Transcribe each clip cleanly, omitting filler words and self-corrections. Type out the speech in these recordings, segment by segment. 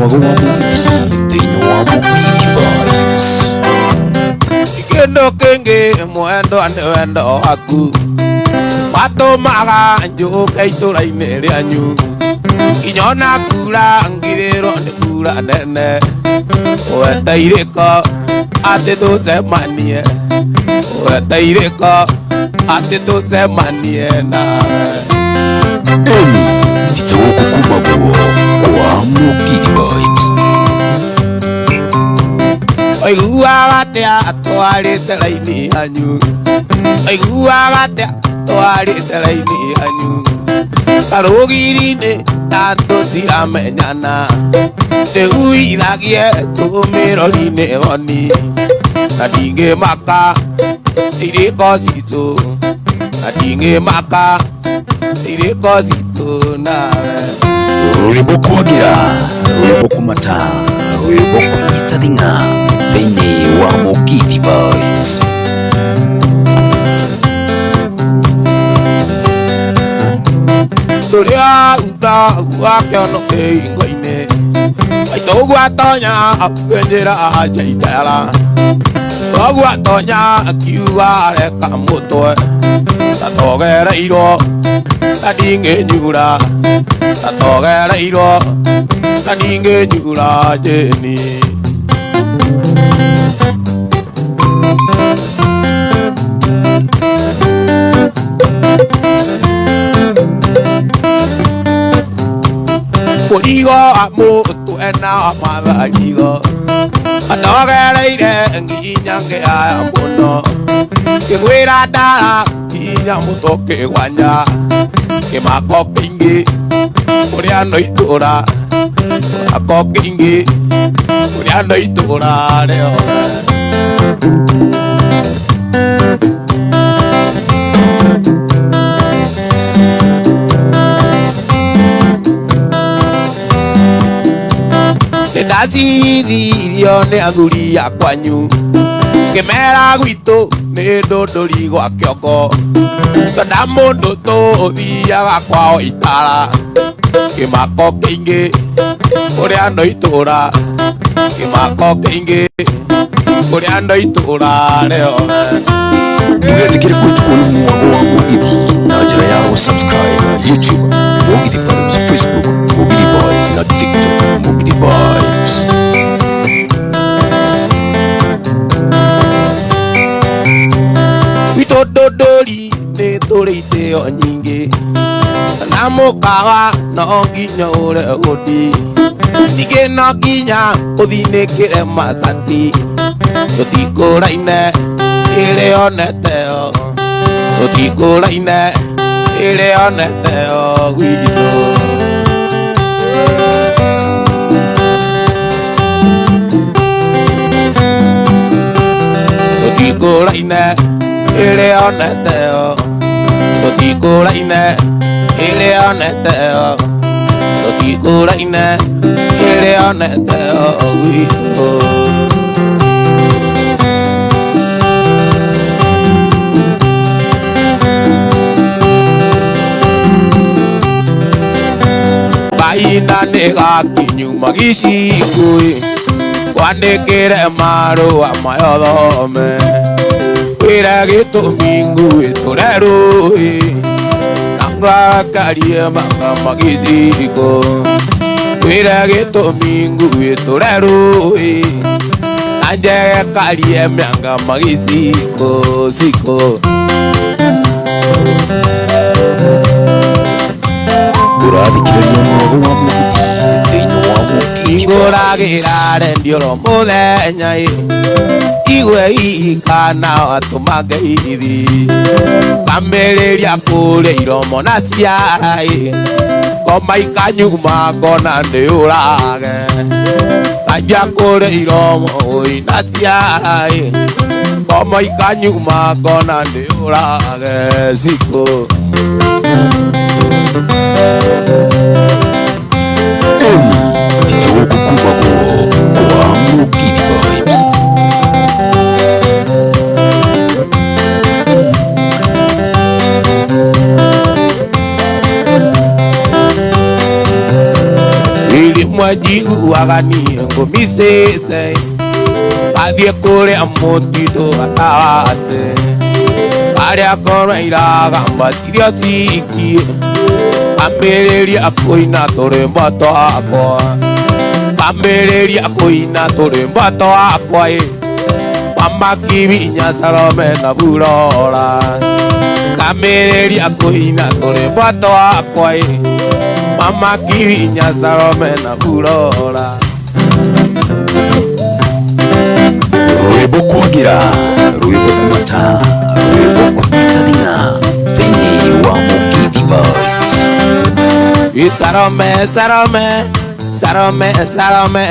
mwago wa mugidi wa mugidi vibes. Ikendo kenge mwendo anewendo aku Pato maga njoka itũra-inĩ rĩanyu Inyona kura ngirĩrwo nĩ kura nene Weteirĩko atĩ tũcemanie Weteirĩko atĩ tũcemanie nawe Tito kukumaguo kwa mugidi vibes. Oiguaga atĩa twarĩte raini yanyu Oiguaga atĩa twarĩte raini yanyu Karũgiri-inĩ na tũtiramenyana Ndĩhuithagie tũmĩrori-inĩ roni Na ndingĩmaka irĩko citũ Na ndingĩmaka irĩko citũ nawe Rwĩmbo kwagira, rwĩmbo kumata, rwĩmbo kunyita thing'a thĩinĩ wa mugidi vibes. Rũrĩa unda gwakĩono kĩhingo-inĩ Maitũ gwatonya akĩnjĩra njaitera Koguo atonya akiuga reka mũtwe Ta togereirwo na ndingĩnyura Ta togereirwo na ndingĩnyura njĩni Mũrigo mũtwe na matharigo Anogereire nginya ngĩaya mũno Ngĩgwĩra ndara nginya mũtwe kĩgwanya Kĩmako kĩingĩ kũrĩa no itũra Kĩmako kĩingĩ kũrĩa no itũra rĩothe Ndacithirio nĩ athuri a kwanyu Ngĩmera gwitũ nĩ ndũndũri gwa kĩongo Tonda mũndũ tũthiaga kwao itara Kĩmako kĩingĩ kũrĩa no itũra Kĩmako kĩingĩ kũrĩa no itũra rĩothe Ndũgetigĩre kwĩtukwo nĩ mwago wa mugidi na njĩra ya gũsubscribe YouTube Mugidi Vibes, Facebook Mugidi Vibes na TikTok Mugidi Vibes. Gwitũ ndũndũri nĩ tũrĩ itĩo nyingĩ Na mũkawa no nginya ũre gũthi Ningĩ no nginya ũthinĩkĩre macati Tũtikũraine ĩrĩ oneteo Tũtikũraine ĩrĩ oneteo gwitũ Tũtikũraine ĩrĩ oneteo Tũtikũraine ĩrĩ oneteo Tũtikũraine ĩrĩ oneteo gwitũ Kahinda nĩ gakinyu magicikũĩ Kwandĩkĩre marũa maya ũthome Wĩre gĩtũmi ngwĩtũre rũĩ Na ngwakarie manga magicikũ Wĩre gĩtũmi ngwĩtũre rũĩ Na njekarie mĩanga magicikũ cikũ Ũrathikĩrĩria mwago wa mugidi thĩinĩ wa mugidi Ngũragĩra rendio ro mũthenya Igwe ikana watũma ngeithi Kamĩrĩria kũrĩa iromo na ciara Ngoma ikanyuma ngona nĩ ũrage Kanjia kũrĩa iromo na ciara Ngoma ikanyuma ngona nĩ ũrage cikũ Tito kukumaguo kwa mugidi vibes. njiguaga niĩ ngũmicĩte athiĩ kũrĩa mũtitũ gatagatĩ arĩa korwo iragamba iria cikie ambĩrĩria kũina tũrĩmbo twakwa ambĩrĩria kũina tũrĩmbo twakwa Mama Kibinya Salome na Burora ambĩrĩria kũina tũrĩmbo twakwa Mama Kibinya Salome na Burora Rwĩmbo kwagira rwĩmbo kumata rwĩmbo kũnyitithania thĩinĩ wa Mugithi Vibes. Salome Salome Salome Salome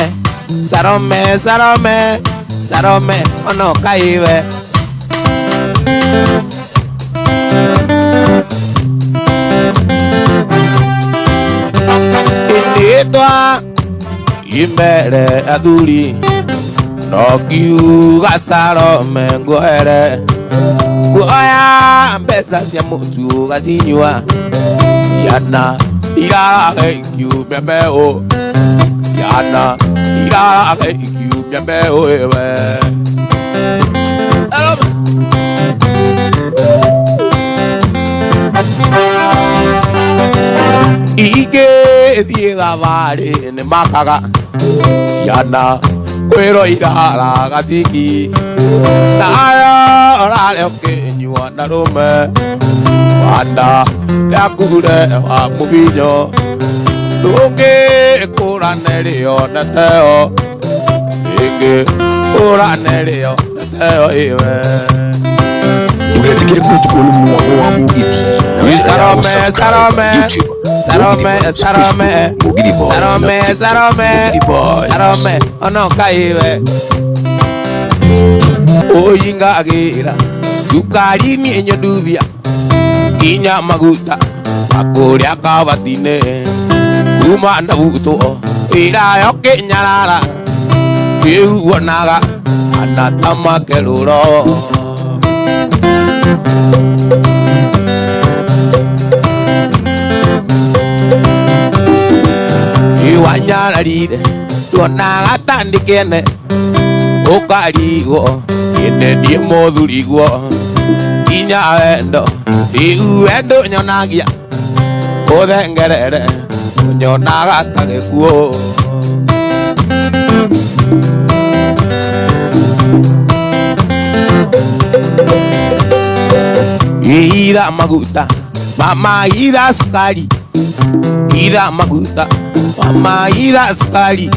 Salome Salome Salome ono kaiwe Inditwa imbere athuri no kiuga Salome ngwere nguoya mbeca cia mũtu gacinyua ciana irage ikiumia mbeũ ciana irage ikiumia mbeũ we ingĩthiĩ thabarĩ nĩ makaga ciana kwĩrwo iraraga ciki nayo ũrarĩa ũkĩnyua na rũme wanda yakure wa mũbinyo ndũngĩkũrane rĩoneteo ĩngĩkũrane rĩoneteo ĩwe Ndũgetigĩre kũrutwo nĩ mwago wa Mugithi na njĩra ya gũsubscribe YouTube Salome Salome Mugithi Boys na Salome TikTok Salome Mugithi Boys. Salome ono kaiwe Oyingagira sukari niĩ nyenduvia inya maguta akũrĩa kabatine kuma ndavutwo wĩra ũkĩnyarara kĩhuonaga anatama kĩrũro iwanyararire tuonaga tandĩkene ũkarigwo ĩnendie mũthurigwo inya wendo rĩu wendo nyonagia ũthengerere nyonaga ta gĩkuũ ira maguta mama ira sukari ira maguta mama ira sukari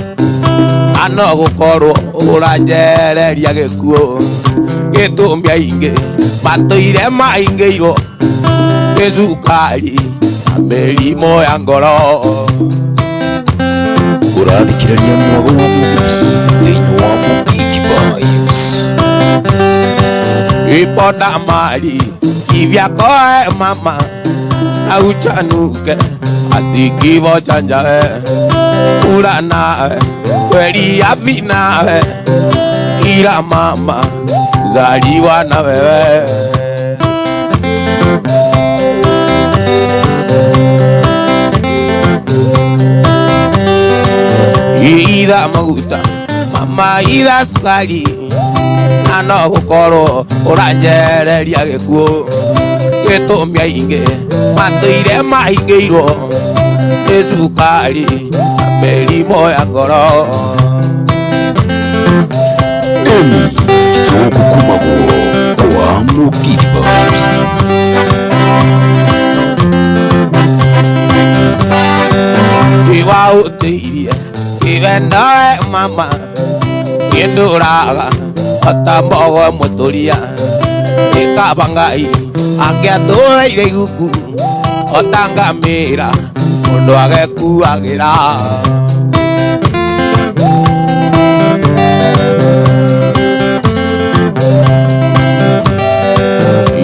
ano gũkorwo ũranjereria gĩkuũ gĩtũmi aingĩ matũire maingĩirwo nĩ cukari na mĩrimũ ya ngoro ũrathikĩrĩria mwago wa Mugithi thĩinĩ wa Mugithi Vibes. iponda mari kivyako mama na uchanuke atikivo chanjawe ula nawe kweli yavi nawe ila mama zaliwa na wewe ida maguta mama ida sukari ano gũkorwo ũranjereria gĩkuũ gĩtũmi aingĩ matũire maingĩirwo nĩ cukari na mĩrimũ ya ngoro Tito kukumagwo kwa Mugithi Vibes. iwa ũtĩirie iwendoe mama indũraga otambogo mũtũria ikabangai angĩatũreire iguku otangamĩra mũndũ agekuagĩra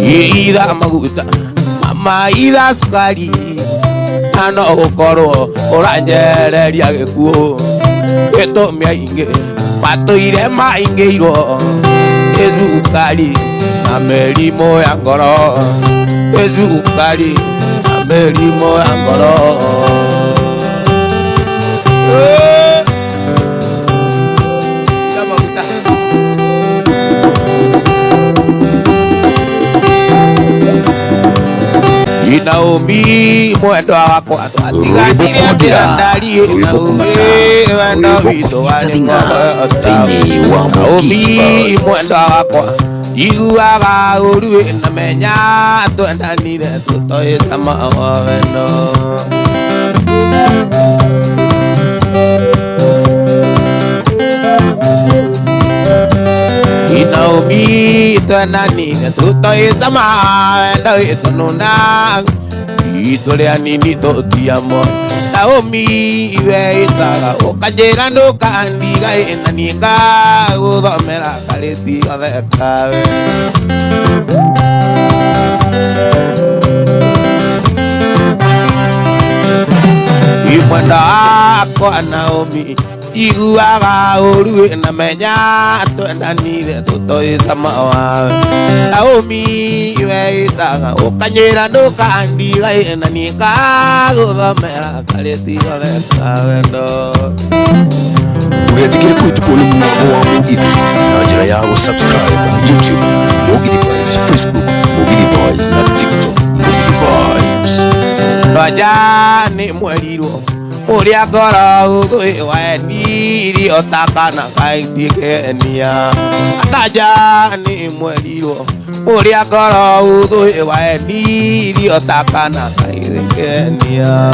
ira maguta mama ira sukari ano gũkorwo ũranjereria gĩkuũ gĩtũmi aingĩ matũire maingĩirwo nĩ cukari na mĩrimũ ya ngoro nĩ cukari na mĩrimũ ya ngoro Naomi mwendo wakwa twatiganire ndari wendo witũ warĩ Naomi mwendo wakwa iguaga ũru na menya twendanire tũtoĩ cama wa wendo Naomi twendanire tũtoĩ cama wa wendo wĩtũnũna itũrĩa nini tũtiamo Naomi iwe itaga ũkanjĩra ndũkandiga na niĩ ngagũthomera karĩti gothe kawe mwenda wakwa Naomi iguaga ũru na menya twendanire tũtoĩ cama wawe Naomi iwe itaga ũkanjĩra ndũkandiga na niĩ ngagũthomera karĩti gothe ka wendo Ugetikire kwitukũnĩ muogo wa Mũgithi na njĩra ya gũsubscribe YouTube Mũgithi Vibes, Facebook Mũgithi Vibes na TikTok Mũgithi Vibes. Ndwanja nĩ mwerirwo ũrĩa ngoro ũthũĩ wendirie ũtakana kaingĩkenia ndwanja nĩ mwerirwo ũrĩa ngoro ũthũĩ wendirie ũtakana kaingĩkenia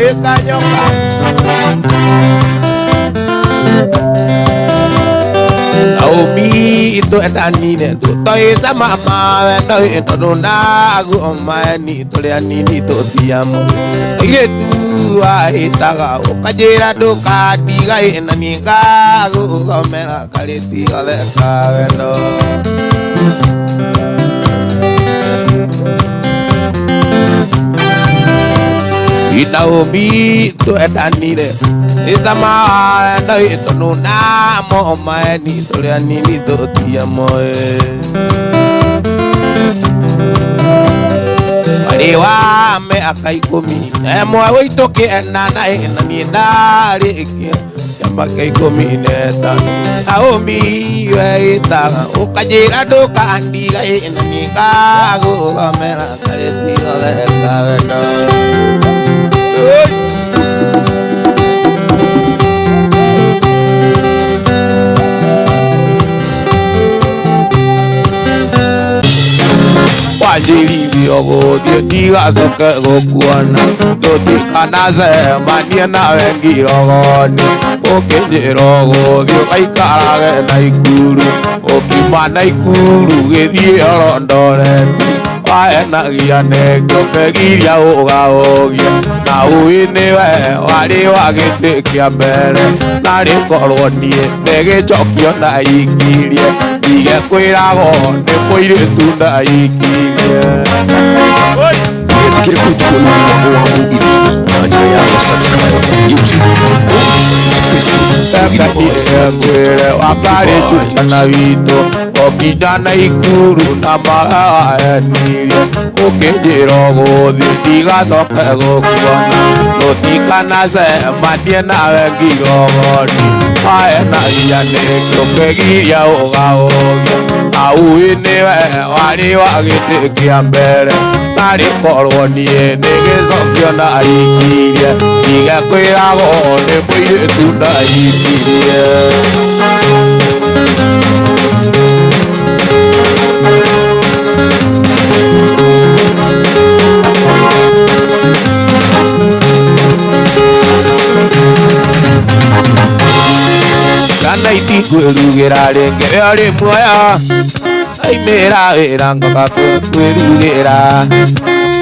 ĩkanyoka Naomi twendanire tũtoĩ cama wa wendo wĩtũnũna guomaeni tũrĩa nini tũtiamo airĩtu wahĩtaga ũkanjĩra ndũkandiga na niĩ ngagũthomera karĩti gothe ka wendo Naomi twendanire cama wa wendo wĩtũnũna momaeni tũrĩa nini tũtiamo warĩ wa mĩaka 11 wĩitũ kĩendana na niĩ ndarĩkia mĩaka 15 Naomi we ĩtaga ũkanjĩra ndũkandiga na niĩ ngagũthomera karĩti gothe ka wendo wanjĩrithio gũthiĩ ndigacoke gũkuona tũtikanacemanie nawe ngirogoni ũkĩnjĩra gũthiĩ ũgaikarage Naikuru ũkiuma Naikuru gĩthiĩ Elondoreti waenagia nengĩ ũkegiria ũgaũgia na ũĩ nĩwe warĩ wa gĩtĩ kĩa mbere na rĩkorwo niĩ nĩgĩcokio ndaikirie ndigekwĩragwo nĩ mũirĩtu ndaikirie Ugetikire kwitukũnĩ muogo wa Mũgithi na njĩra ya gũsubscribe YouTube Ngwĩre wakarĩtucana witũ okinya Naikuru na magaenirie ũkĩnjĩra gũthiĩ ndigacoke gũkuona tũtikanacemanie nawe ngirogoni waenagia nĩngĩ ũkegiria ũgaũgia na ũĩ nĩwe warĩ wa gĩtĩ kĩa mbere na rĩkorwo niĩ nĩgĩcokio ndaikirie ndigekwĩragwo nĩ mũirĩtu ndaikirie kana itikwĩrugĩra rĩngĩ rĩo rĩmuoya aimĩra wĩra ngoka kwĩrugĩra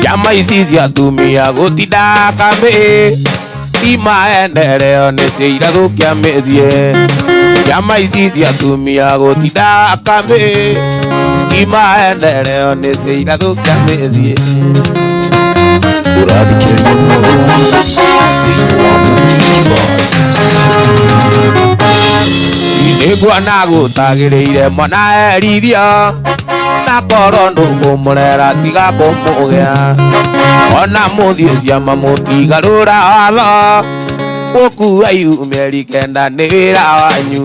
ciama ici cia atumia gũtinda kambĩ imaendereo nĩ ciirathũkia mĩciĩ ciama ici cia atumia gũtinda kambĩ imaendereo nĩ ciirathũkia mĩciĩ ũrathikĩrĩria muogo wa Mũgithi Vibes. nĩguona gũtagĩrĩire mwana erithio na korwo ndũkũmũrera tiga kũmũgĩa ona mũthiĩ ciama mũtigarũra watho gũkua iumĩri kenda nĩ wĩra wanyu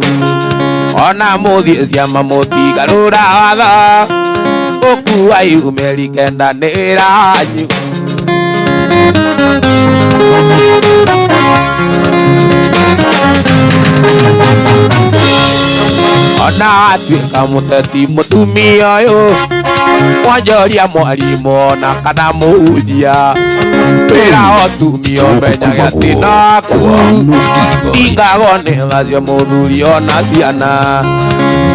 ona mũthiĩ ciama mũtigarũra watho Okua yumerigenda niranyu ona atuĩka mũteti mũtumia ũyũ wanjoria mwarimũ ona kana mũhunjia wĩra ũtumia ũmenyage atĩ naku ingagwo nĩ tha cia mũthuri ona ciana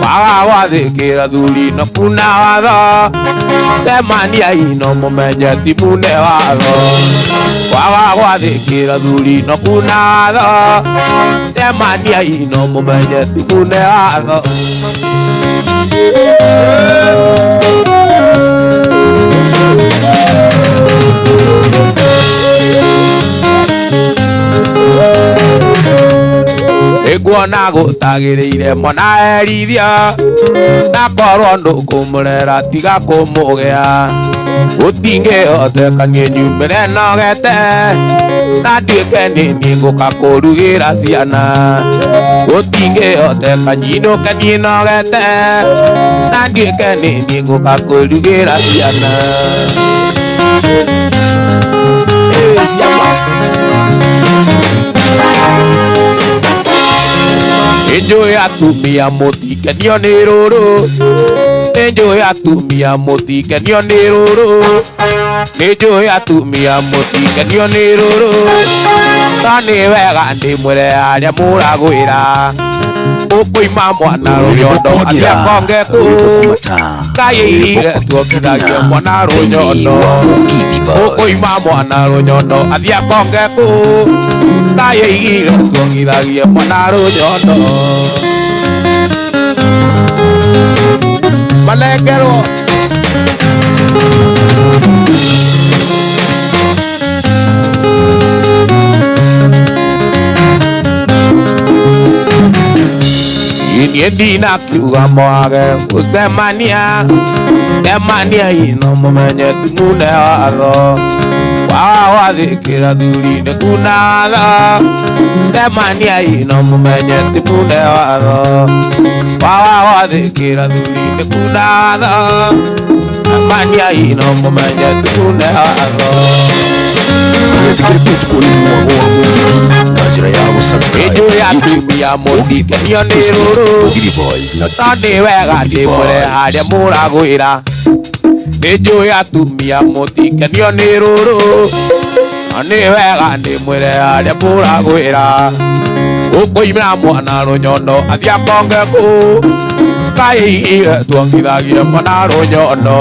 waga gwathĩkĩra thuri no kuna watho cemania ino mũmenye ti mune watho waga gwathĩkĩra thuri no kuna watho cemania ino mũmenye ti mune watho Iguana gũtagĩrĩire mwana erithia nakorwo ndũkũmũrera tiga kũmũgĩa gũtingĩhotekanie nyumĩre nogete na nduĩke nĩniĩ ngũka kũrugĩra ciana gũtingĩhoteka nyinũkenie nogete na nduĩke nĩniĩ ngũka kũrugĩra ciana ciama Enjoy atumia mũtikenio nĩ rũrũ Enjoy atumia mũtikenio nĩ rũrũ Enjoy atumia mũtikenio nĩ rũrũ ta nĩ wega ndĩmwĩre arĩa mũragwĩra ũkũima mwana rũnyondo atĩ akonge kũ kayĩire tuokithagia mwana rũnyondo ũkũima mwana rũnyondo atĩ akonge kũ kayĩire tuokithagia mwana rũnyondo malengerwo Niĩ ndinakiuga mwage gũcemania cemania ino mũmenye ti mune watho waga gwathĩkĩra thuri nĩ kuna watho cemania ino mũmenye ti mune watho waga gwathĩkĩra thuri nĩ kuna watho cemania ino mũmenye ti mune watho Enjoy atumia mũtikenio nĩ rũrũ ta nĩ wega ndĩmwĩre harĩa mũragwĩra Enjoy atumia mũtikenio nĩ rũrũ na nĩ wega ndĩmwĩre harĩa mũragwĩra ũkũimĩra mwana rũnyondo atĩ akonge kũ kayĩire tuongithagie mwana rũnyondo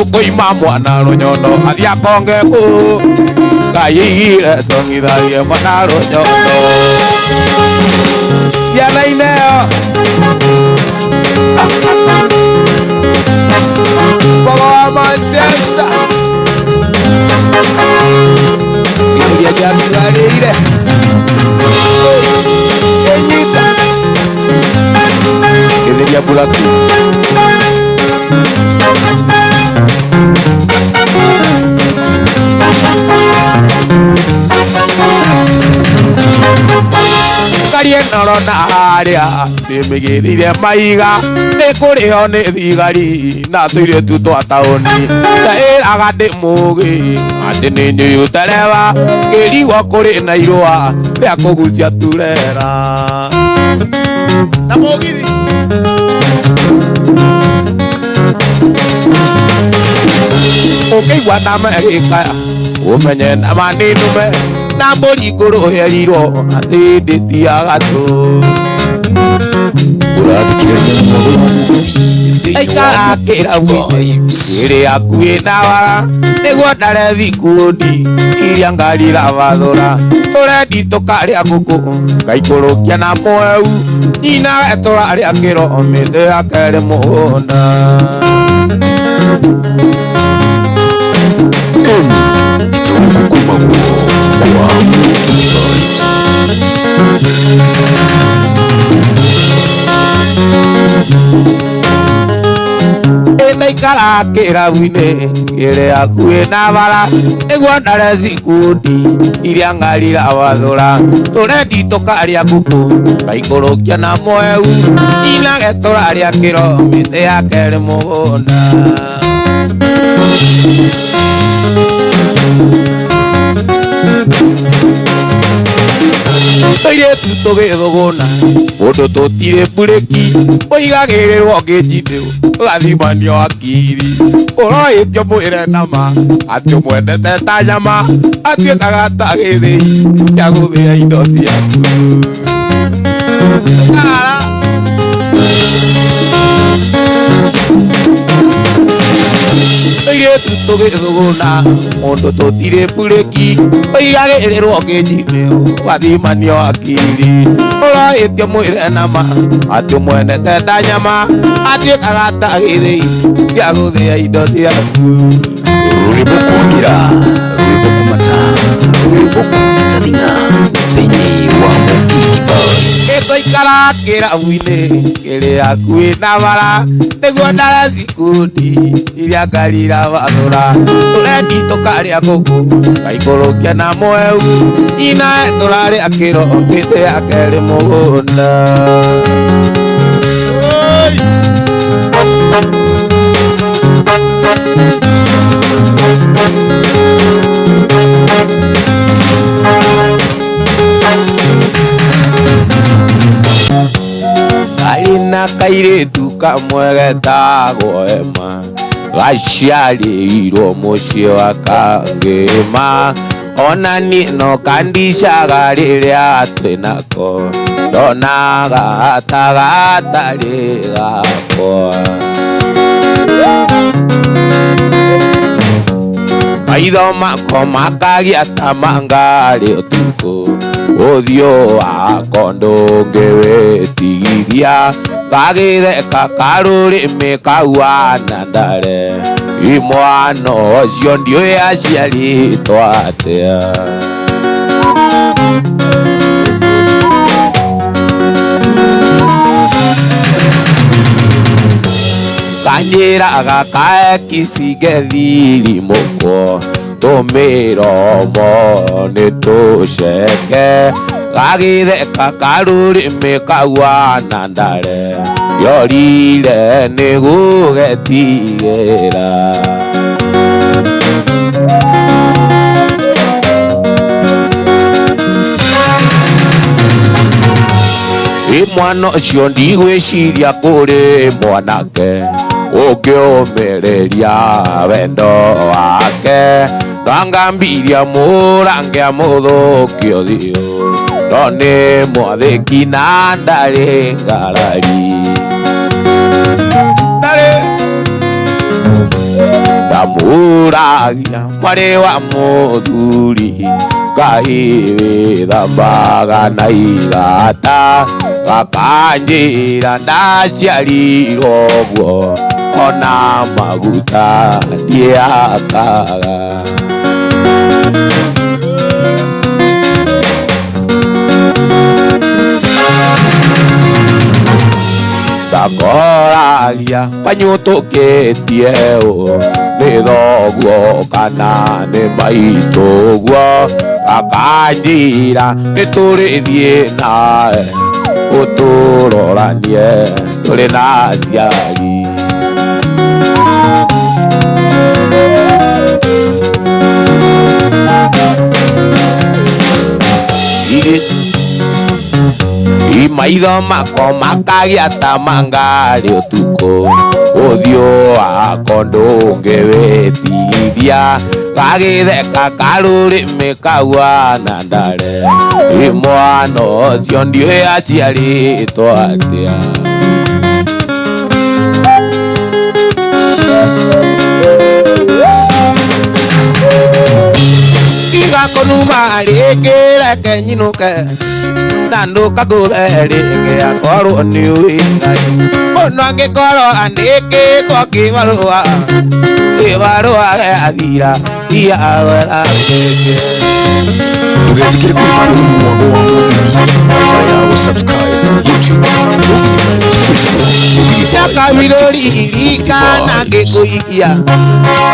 ũkũima mwana rũnyondo atĩ akonge kũ kayĩire tuongithagie mwana rũnyondo ciana-inĩ ĩyo Bogo wa Manchester Gĩkĩria kĩamĩgarĩire Kenyita Gĩkĩria Buraku Karie noro na harĩa ndĩmĩgĩrĩire maiga nĩ kũrĩo nĩ thigari na tũirĩtu twa taũni ndaĩraga ndĩ mũgĩ atĩ nĩ nyũĩ ũtereba ngĩrigwo kũrĩ na irũa rĩa kũgucia turera na mũgithi ũkĩigua nama ĩgĩkaya ũmenye nama nĩ nũme na mbũri ngũrũherirwo atĩ ndĩtiaga tũ aikara kĩrabu-inĩ ĩrĩ hakuhĩ na wara nĩguo ndarethi kundi iria ngari irabathũra tũrendi tũkarĩa ngũkũ ngaikũrũkia na mweu nyinawe tũrarĩa kĩro mĩthĩ ya kerĩ mũgũnda Naikara kĩrabu-inĩ kĩrĩa hakuhĩ na bara nĩguo ndare cikundi iria ng'arira wathũra tũrendi tũkarĩa ngũkũ ngaikũrũkia na mweu inage tũrarĩa kĩro mĩtĩ ya kerĩ mũgũnda tũirĩtu tũgĩthũgũna mũndũ tũtirĩ mburĩki ũigagĩrĩrwo ngĩnjinĩ ũgathimanio akiri ũroĩtio mwĩre nama atĩ mwendete ta nyama atuĩkaga ta gĩthĩi gĩa gũthĩa indo ciaku tũirĩtu tũgĩthũgũna mũndũ tũtirĩ mburĩki ũigagĩrĩrwo ngĩnjinĩ ũgathimanio akiri ũroĩtio mwĩre nama atĩ mwendete ta nyama atuĩkaga ta gĩthĩi gĩa gũthĩa indo ciaku rwĩmbo kuongira rwĩmbo kumata rwĩmbo kũnyitanĩra thĩinĩ wa Mũgithi Boys tũikara kĩrabu-inĩ kĩrĩa hakuhĩ na bara nĩguo ndare cikundi iria ngarira wathũra tũrendi tũkarĩa ngũkũ ngaikũrũkia na mweu inae tũrarĩa kĩro mĩtĩ ya kerĩ mũgũnda na kairĩtu kamwe getagwo Ema gaciarĩirwo mũciĩ wa Kangĩma ona niĩ no kandicaga rĩrĩa twĩnako ndonaga ta gatarĩ gakwa maitho makwa makagĩa ta mangarĩ ũtukũ ũthiũ wako ndũngĩwĩtigithia gagĩtheka karũrĩmĩ kauana ndare imwana ũcio ndiũĩ aciarĩtwo atĩa kanjĩraga kaekisi ngethiri mũkwo tũmĩromo nĩtũceke gagĩtheka karũrĩmĩ kauana ndare yorire nĩgũgetigĩra mwana ũcio ndigwĩciria kũrĩ mwanake ũngĩũmĩrĩria wendo wake ndangambiria mũrange mũthũkie ũthiũ no nĩ mwathĩki na ndarĩ ngarari ndamũragia mwarĩ wa mũthuri Ngai wĩthambaga na igata gakanjĩra ndaciarirwo ũguo ona maguta ndiakaga ndakoragia panyũtũkĩtie ũ nĩ thoguo kana nĩ maitũguo gakanjĩra nĩtũrĩthiĩ nawe ũtũroranie tũrĩ na aciari maitho makwa makagĩa ta mangarĩ ũtukũ ũthiũ wako ndũngĩwĩtigithia gagĩtheka karũrĩmĩ kauana ndare mwana ũcio ndiũĩ aciarĩtwo atĩa igakũnuma rĩngĩ reke nyinũke nanduka gũtherĩngĩ akorwo nĩ ũĩngai mũndũ angĩkorwo andĩkĩtwo kĩbarũa gĩathira thiagwetha rĩngĩ ndũgetigĩre kũruta mũrimũ wa Mũgithi na njĩra ya gũsubscribe YouTube, Mũgithi Boys, Facebook, Mũgithi Boys Nakamirori irika na gikuikia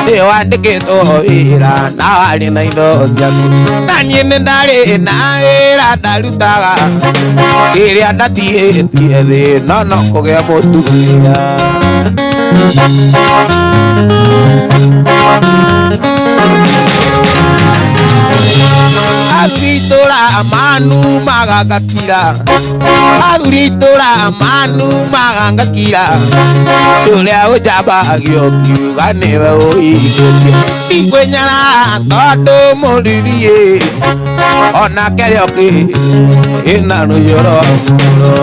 ni wandikitwo wira na wari na indo ciaku na niĩ nĩ ndarĩ na wĩra ndarutaga rĩrĩa ndatihĩtie thĩ no kũgĩa mũtumia Athuritura manu magangakira Athuritura manu magangakira Tulia ujabagio kiuga niwe uigĩtio Ikwenyara tondu mũrithie Ona kerioki ina rũiyũro mũro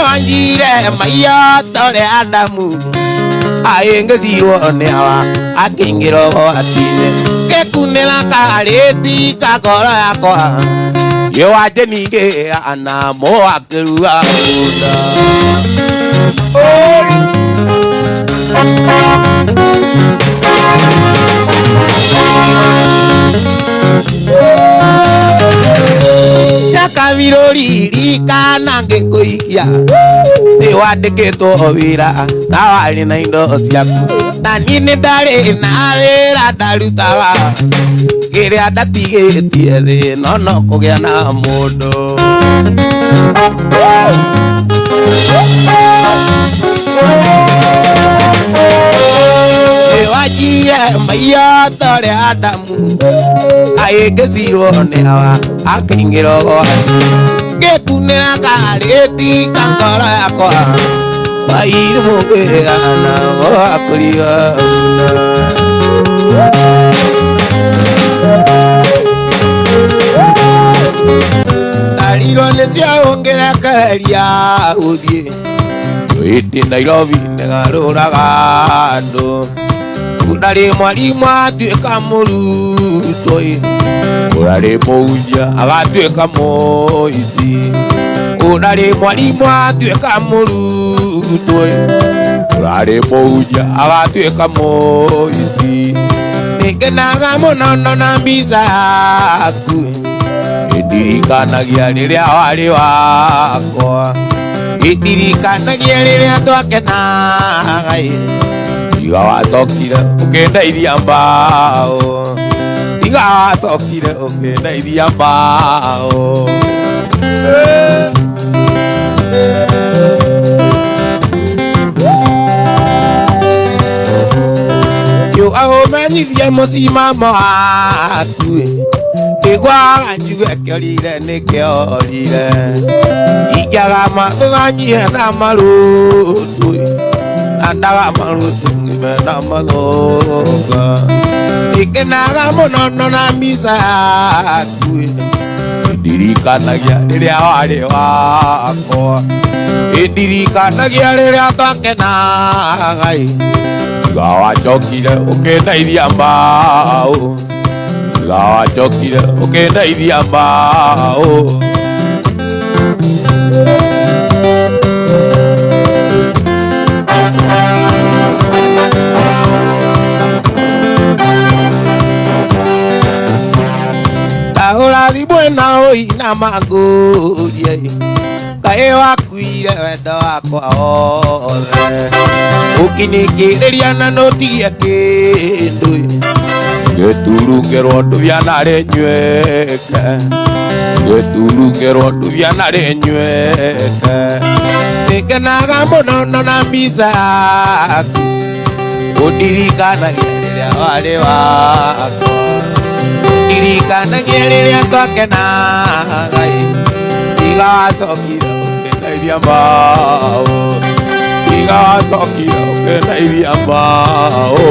Wanjire maiya tore Adamu Aingĩcirwo nĩ Hawa akĩingĩra ũgwati-inĩ Ngĩkunĩra karĩti ka ngoro yakwa Yũwanje ningĩ na mũakĩruga mũnda Nakamirori rika na ngĩkũikia nĩ wandĩkĩtwo wĩra na warĩ na indo ciaku na niĩ nĩ ndarĩ na wĩra ndarutaga kĩrĩa ndatigĩtie thĩ no kũgĩa na mũndũ nĩ wanjire maiya tore Adamu Aingĩcirwo nĩ Hawa akĩingĩra ũgwati Ngĩkunĩra karĩti ka ngoro yakwa Mairi mũngĩgana mũgakũria Ndarirwo nĩ cia ũngĩrekereria gũthiĩ Wĩtĩ Nairobi nĩgarũraga andũ Ndarĩ mwarimũ atuĩka mũrutwo Ndarĩ mũhunjia agatuĩka mũici Ndarĩ mwarimũ atuĩka mũrutwo Ndarĩ mũhunjia agatuĩka mũici Nĩngenaga mũno na mbica yaku Nĩndirikanagia rĩrĩa warĩ wakwa Nĩndirikanagia rĩrĩa twakenaga Iga wacokire ũkĩndeithia mbaũ Iga wacokire ũkĩndeithia mbaũ Yũga ũmenyithie mũcimamo waku Nĩgwaga njuge kĩorire nĩkĩorire Ingĩaga maganyie na marũndũ Andaga marutu ngimena mathoga Nĩngenaga mũno na mbica yaku Nĩndirikanagia rĩrĩa warĩ wakwa Nĩndirikanagia rĩrĩa twakenaga Iga wacokire ũkĩndeithia mbaũ Iga wacokire ũkĩndeithia mbaũ Ũrathi mwena ũina mangũrie Kaĩ wakuire wendo wakwa wothe Ũkinĩkĩrĩria na nũtigie kĩndũ Ngĩturungĩrwo ndũbianarĩ nywĩke Ngĩturungĩrwo ndũbianarĩ nywĩke Nĩngenaga mũno na mbica yaku Ũndirikanagia rĩrĩa warĩ wakwa Ndirikanagia rĩrĩa twakenaga Iga wacokire ũkĩndeithia mbaũ Iga wacokire ũkĩndeithia mbaũ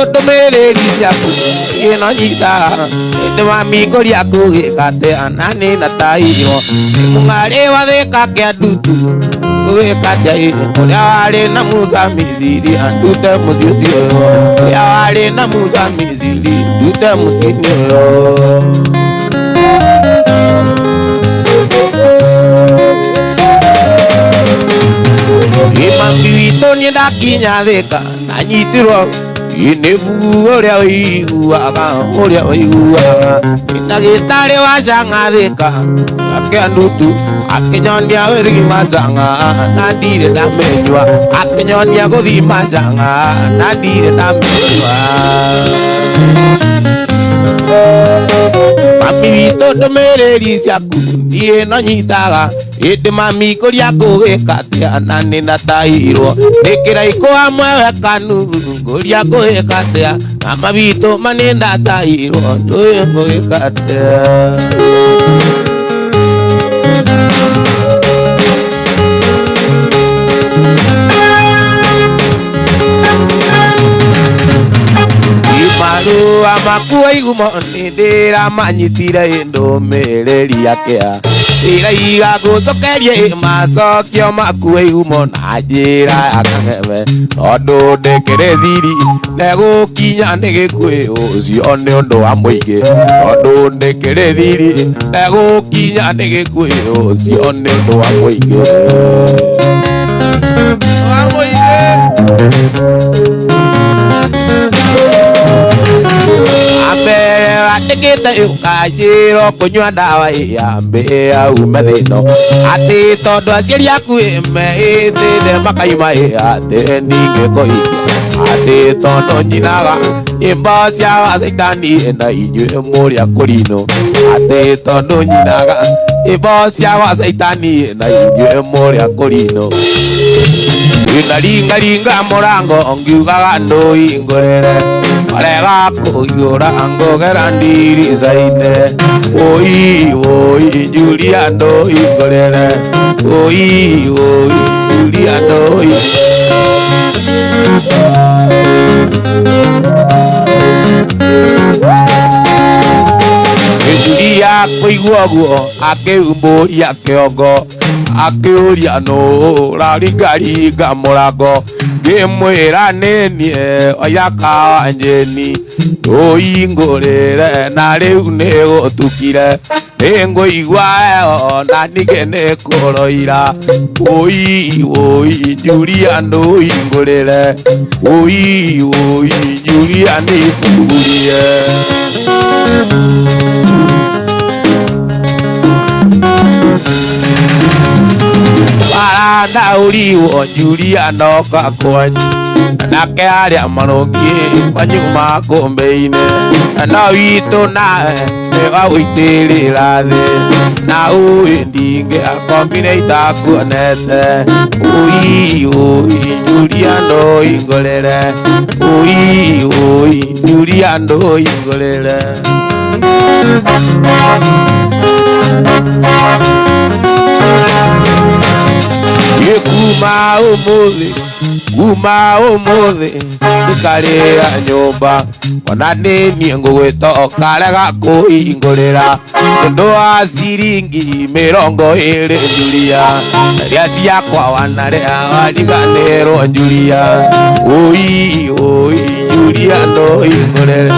Ndũmĩrĩri ciaku ĩno nyita Nĩ mami ngũria kũgĩka atĩa na nĩ na tairwo Mũng'arĩ wa thĩka kĩa ndutu kuwekate Uliawale na muza mizili Andute musisio Uliawale na muza mizili Andute musisio Imambiwito ni dakinya theka Na nyitirwa Inevu oria wiguaga Inagitari wa canga theka Akia ndutu Akinyonia wirigi macanga Na ndire ndamenywa Akinyonia guthi macanga Na ndire ndamenywa Mami wito ndumiriri ciaku Ndie no nyitaga Indi mami kuria kugikatia Na nina tahirwo Nikiraiko amwe weka nuthu Kuria kugikatia Mama wito maninda tahirwo Nduye kugikatia Imaru amakuwa igumo Nindira manyitire Ndumiriri yakea Ira iga gucokerie macokio makuwe igumo na njira ya kang'eme Tondu ndikiri thiri negukinya ni gikuyu ucio ni undu wa muingi Tondu ndikiri thiri negukinya ni gikuyu ucio ni undu wa muingi Atikite ukajiro kunywa dawa ya mbea umethino Ati tondu aciari aku ime itinde makaima ate ninge koikia Ati tondu nyinaga imbo cia Saitani na inyue muria kurino Ati tondu nyinaga imbo cia Saitani na inyue muria kurino Ringa murango ngiugaga nduhingurire Arega kuyura ngogera ndiricaine Oi Julia nduhingurire Oi Julia nduhingurire Julia kuigua guo akiumburia kiongo Akiuria no raringaringa murango Ngimwira ninie oyaka njeni Uingurire na riu ni gutukire Ninguigua eo na nigene kuroira Oi Julia nduhingurire Oi Julia nifungurie Baranda uriwo Julia noka kwanyu Nake aria marungi kwanyuma kumbeine Na wito nae Nega uitirira thi Na ui ndinge akombine itakuonete Oi Julia nduhingurire Oi Julia nduhingurire Kuma umuthi Nikaria nyumba Ona nini ngugwita Okarega kuhingurira Nundu wa ciringi 20 Julia Ria ciakwa wanaria wariganirwo Julia Oi Julia nduhingurire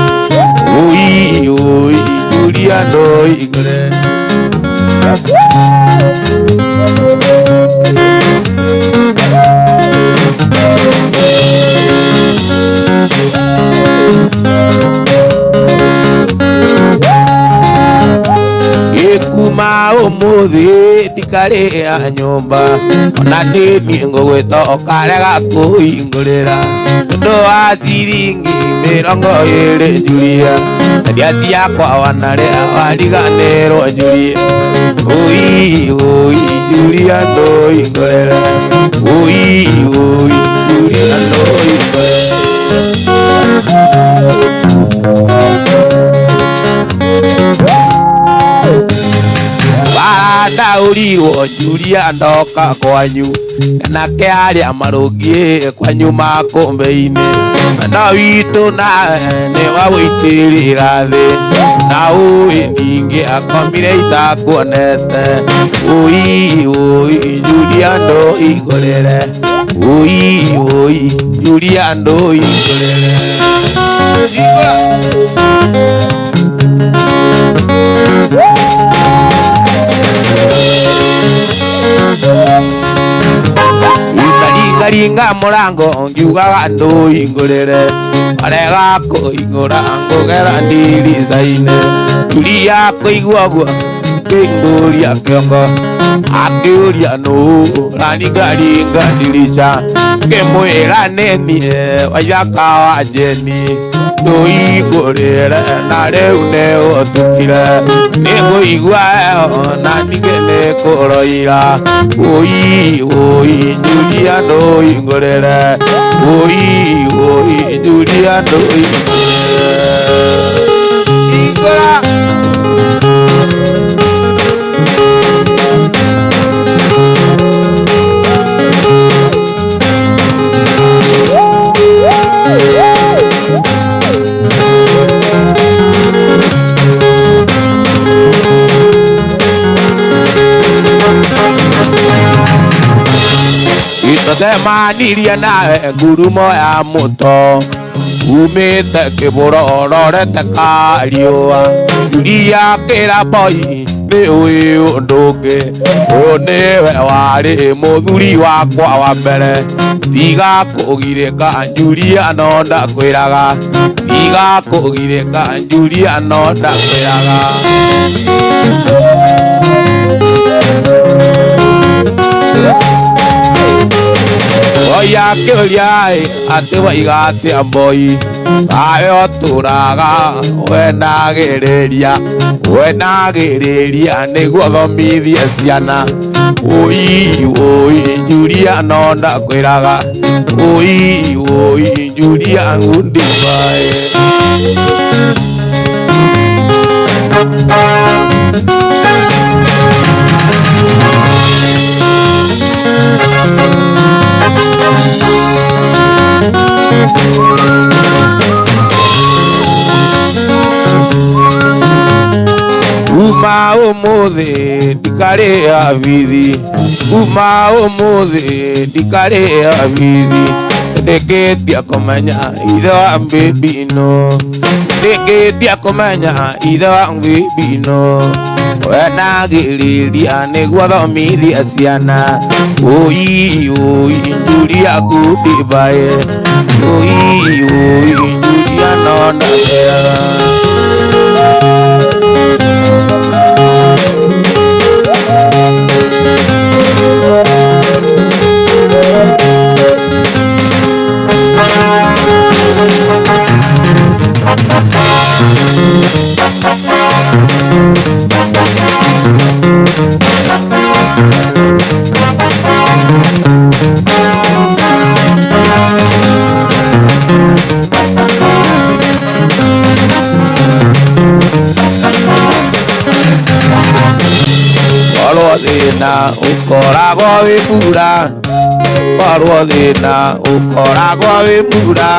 Oi Julia nduhingurire Kuma umuthi ndikaria nyumba Ona nini ngugwita Okarega kuhingurira Nundu wa ciringi 20 Julia Ria ciakwa wanaria wariganirwo Julia Oi Julia nduhingurire Oi Julia nduhingurire Baranda uriwo Julia ndoka kwanyu nake aria marungie kwanyu makombe-ini na witũ nawe nĩ wa gũitĩrĩra thĩ na ũĩ ningĩ akomire itakuonete ũi Julia ndũhingũrĩre ũi Julia ndũhingũrĩre ringa murango ngiugaga nduhingũrĩre arega kũhingũra ngũgera ndirica-inĩ Julia kũigua ũguo akĩhingũria kĩongo akĩũria nũ raringaringa ndirica ngĩmwĩra nĩ niĩ Waithaka wa Jeni ndũhingũrĩre na rĩu nĩ ũtukire nĩ ngũigua heho na ningĩ nĩ kũroira ũi Julia ndũhingũrĩre ũi Julia ndũhingũrĩre hingũra Tũtemanirie nawe ngurumo ya mũto umĩte kĩbũro ũrorete kariũa Julia kĩra boy nĩ ũĩ ũndũ ũngĩ ũyũ nĩwe warĩ mũthuri wakwa wa mbere tiga kũgirĩka Julia no ndakwĩraga tiga kũgirĩka Julia no ndakwĩraga Oya kĩũria atĩ waiga atĩa boy awe ũtũraga wenagĩrĩria nĩguo thomithie ciana ũi Julia no ndakwĩraga ũi Julia ngundibae Uma ũmũthĩ ndikarĩa bithi Uma ũmũthĩ ndikarĩa bithi ndĩkĩtie kũmenya ithe wa baby no ndĩkĩtie kũmenya ithe wa baby no wenagĩrĩria nĩguo thomithie ciana ũi Julia ngundibae ũi Julia no ndakwĩraga thĩna ũkoragwo wĩ mbura korwo thĩna ũkoragwo wĩ mbura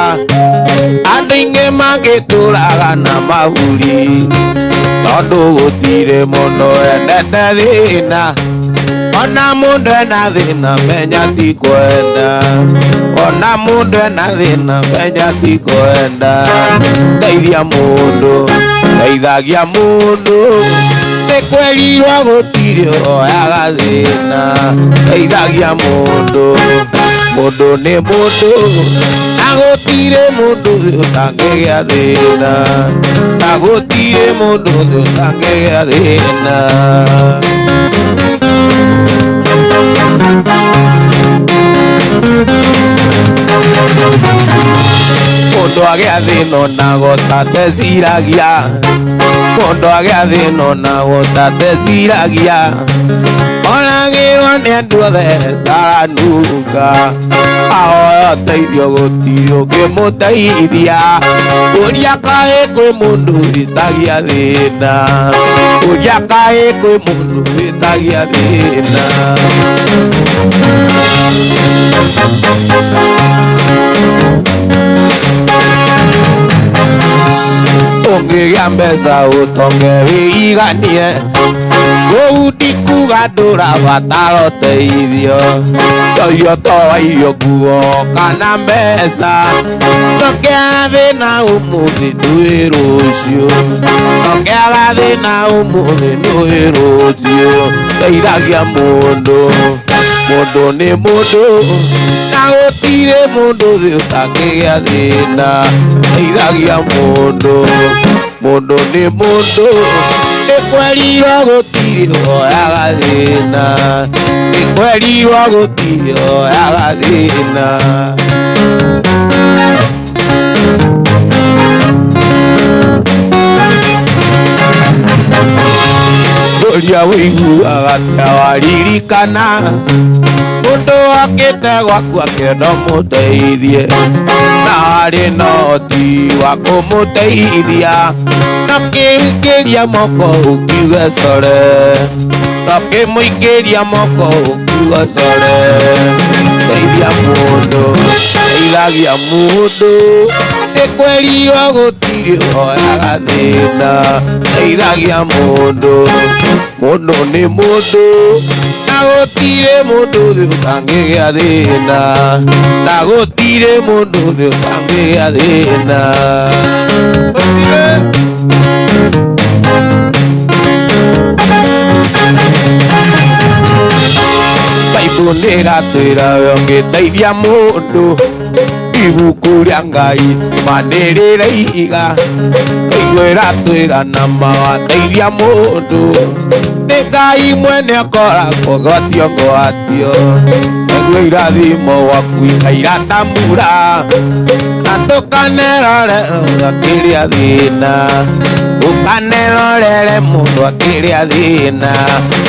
andũ aingĩ magĩtũraga na mahuri tondũ gũtirĩ mũndũ endete thĩna ona mũndũ ena thĩna menya ti kwenda ona mũndũ ena thĩna menya ti kwenda ndeithagia mũndũ kwerirwo gũtirĩ oyaga thĩna ndeithagia mũndũ nĩ mũndũ na gũtirĩ mũndũ ũtangĩgĩa thĩna na gũtirĩ mũndũ ũtangĩgĩa thĩna mũndũ agĩa thĩna onago tateciragia mũndũ agĩa thĩna onago tateciragia onagĩrwo nĩ andũ othe taranunga ahoya teithio gũtirĩ ũngĩmũteithia ũria kaĩ kwĩ mũndũ wĩtagia thĩna ũria kaĩ kwĩ mũndũ wĩtagia thĩna ũngĩgĩa mbeca ũtonge wĩiganie gũkuga ndũrabatara ũteithio toirio toa irio nguo kana mbeca ndũngĩaga thĩna ũmũthĩ ndũĩ rũciũ ndũngĩaga thĩna ũmũthĩ ndũĩ rũciũ teithagia mũndũ mũndũ nĩ mũndũ na gũtirĩ mũndũ thĩ ũtangĩgĩa thĩna teithagia mũndũ mũndũ nĩ mũndũ nĩkwerirwo gũtirĩ woyaga thĩna nĩkwerirwo gũtirĩ woyaga thĩna ũria wĩiguaga ta waririkana mũndũ okĩte gwaku akĩenda ũmũteithie na harĩ na ũhoti wa kũmũteithia na kĩmũingĩria moko ũkiuge core na kĩmũingĩria moko ũkiuge core teithia mũndũ teithagia mũndũ nĩkwerirwo gũtirĩ woyaga thĩna teithagia mũndũ mũndũ nĩ mũndũ na gũtirĩ mũndũ thĩ ũtangĩgĩa thĩna na gũtirĩ mũndũ thĩ ũtangĩgĩa thĩna Bible nĩratwĩra we ũngĩteithia mũndũ ibuku rĩa Ngai manĩrĩre ihiga Bible ĩratwĩra na mawateithia mũndũ nĩ Ngai mwene akoragwo gwatio gwatio nĩguo irathimo gwaku ikairatamura na ndũkanerorere akĩrĩa thĩna ndũkanerorere mũndũ akĩrĩa thĩna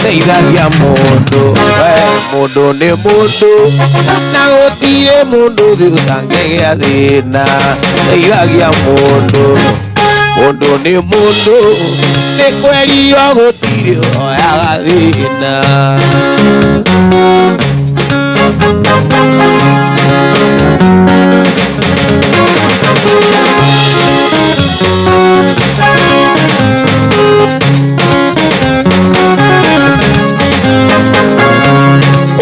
teithagia mũndũ we mũndũ nĩ mũndũ na gũtirĩ mũndũ thĩ ũtangĩgĩa thĩna teithagia mũndũ mũndũ nĩ mũndũ nĩkwerirwo gũtirĩ woyaga thĩna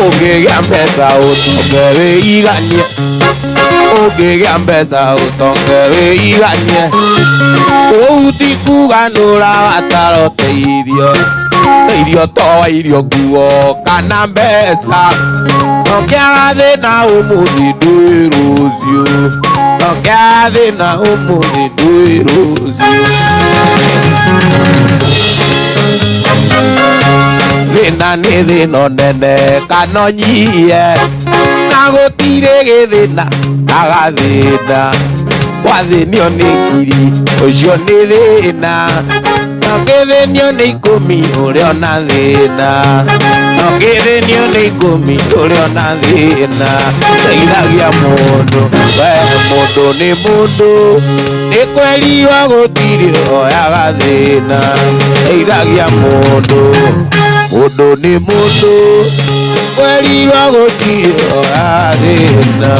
ũngĩgĩa mbeca ũtonge wĩiganie ũngĩgĩa mbeca ũtonge wĩiganie ũu ti kuga ndũrabatara ũteithio teithio toa irio nguo kana mbeca ndũngĩaga thĩna ũmũthĩ ndũĩ rũciũ ndũngĩaga thĩna ũmũthĩ ndũĩ rũciũ thĩna nĩ thĩna nene kana nyie na gũtirĩ gĩthĩna agathĩna wathĩnio nĩ ngiri ũcio nĩ thĩna na gĩthĩnio nĩ ikũmi ũrĩa ona thĩna na gĩthĩnio nĩ ikũmi ũrĩa ona thĩna teithagia mũndũ we mũndũ nĩ mũndũ nĩkwerirwo gũtirĩ woyaga thĩna teithagia mũndũ mũndũ nĩ mũndũ nĩkwerirwo gũtirĩ woyaga thĩna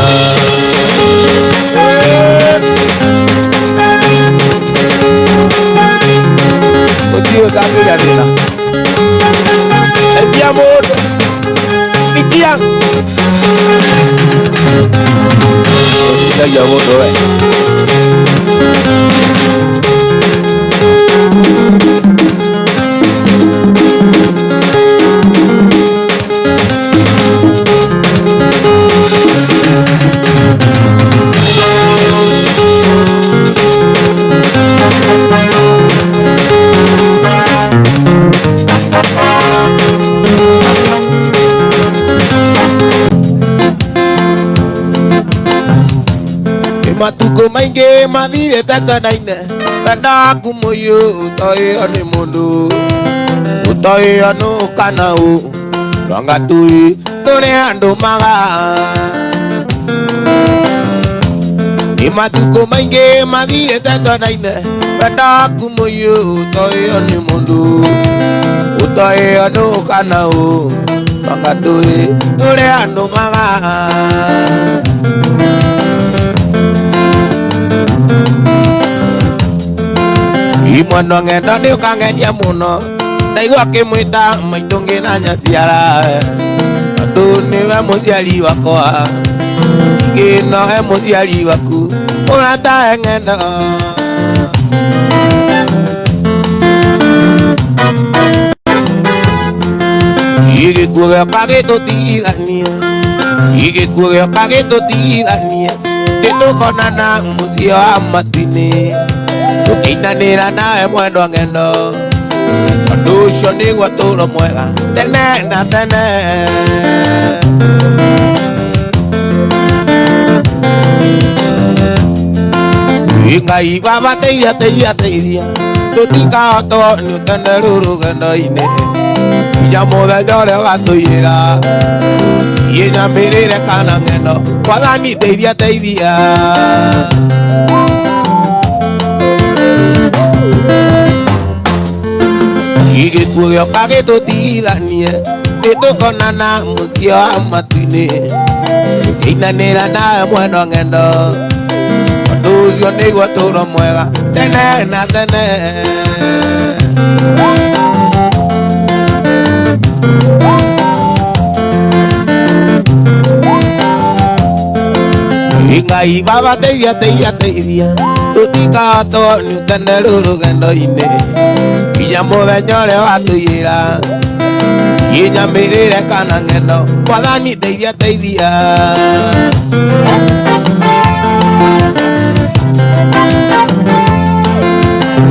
gũtirĩ ũtangĩgĩa thĩna teithia mũndũ ikia teithagia mũndũ we matuko maingi mathirĩte kanaine wenda kumũiyũ ũtoĩo nĩ mũndũ ũtoĩo nũ kana ũ rwanga tũĩ tũrĩ andũ maga Imatuko mainge mathire tetwanaine wenda kumuyu toyo ni mundu utoyo nukana u Mangatui ure andu maga Imwano ngenda ni ukangedia muno Ndaigua kimwita maitungi na nyaciara Andu niwe muciari wakwa Gino he muciari waku Urata ngenda Igikuo gĩoka gĩtũtigithanie Igikuo gĩoka gĩtũtigithanie Nĩtũkonana mũciĩ wa matu-inĩ Tũkĩinanĩra nawe mwendwa ngendo Ũndũ ũcio nĩguo ũtũũro mwega tene na tene Ngai baba teithia teithia teithia Tũtikahotwo nĩ ũteneru rũgendo-inĩ Inya mũthenya ũrĩa ũgatũiyĩra Nyambĩrĩre kana ngendo Mwathani teithia teithia Gĩkuo gĩoka gĩtũtigithanie Nĩtũkonana mũciĩ wa matu-inĩ Tũkĩinanĩra nawe mwendwa ngendo Ũndũ ũcio nĩguo ũtũũro mwega tene na tene Ngai baba teithia teithia teithia Tũtikahotwo nĩ ũteneru rũgendo-inĩ Nginya mũthenya ũrĩa watũiyĩra Nyambĩrĩre kana ngendo Mwathani teithia teithia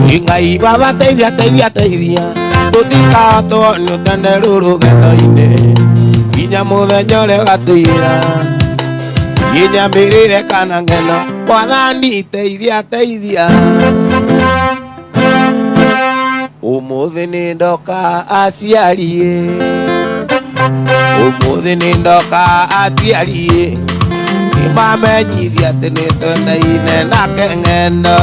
Ngai baba teithia teithia teithia Tũtikahotwo nĩ ũteneru rũgendo-inĩ Nginya mũthenya ũrĩa watũiyĩra Nyambĩrĩre kana ngendo Mwathani teithia teithia Ũmũthĩ nĩ ndoka aciari Ũmũthĩ nĩ ndoka aciari Nĩmamenyithia atĩ nĩtwenaine nake ngendo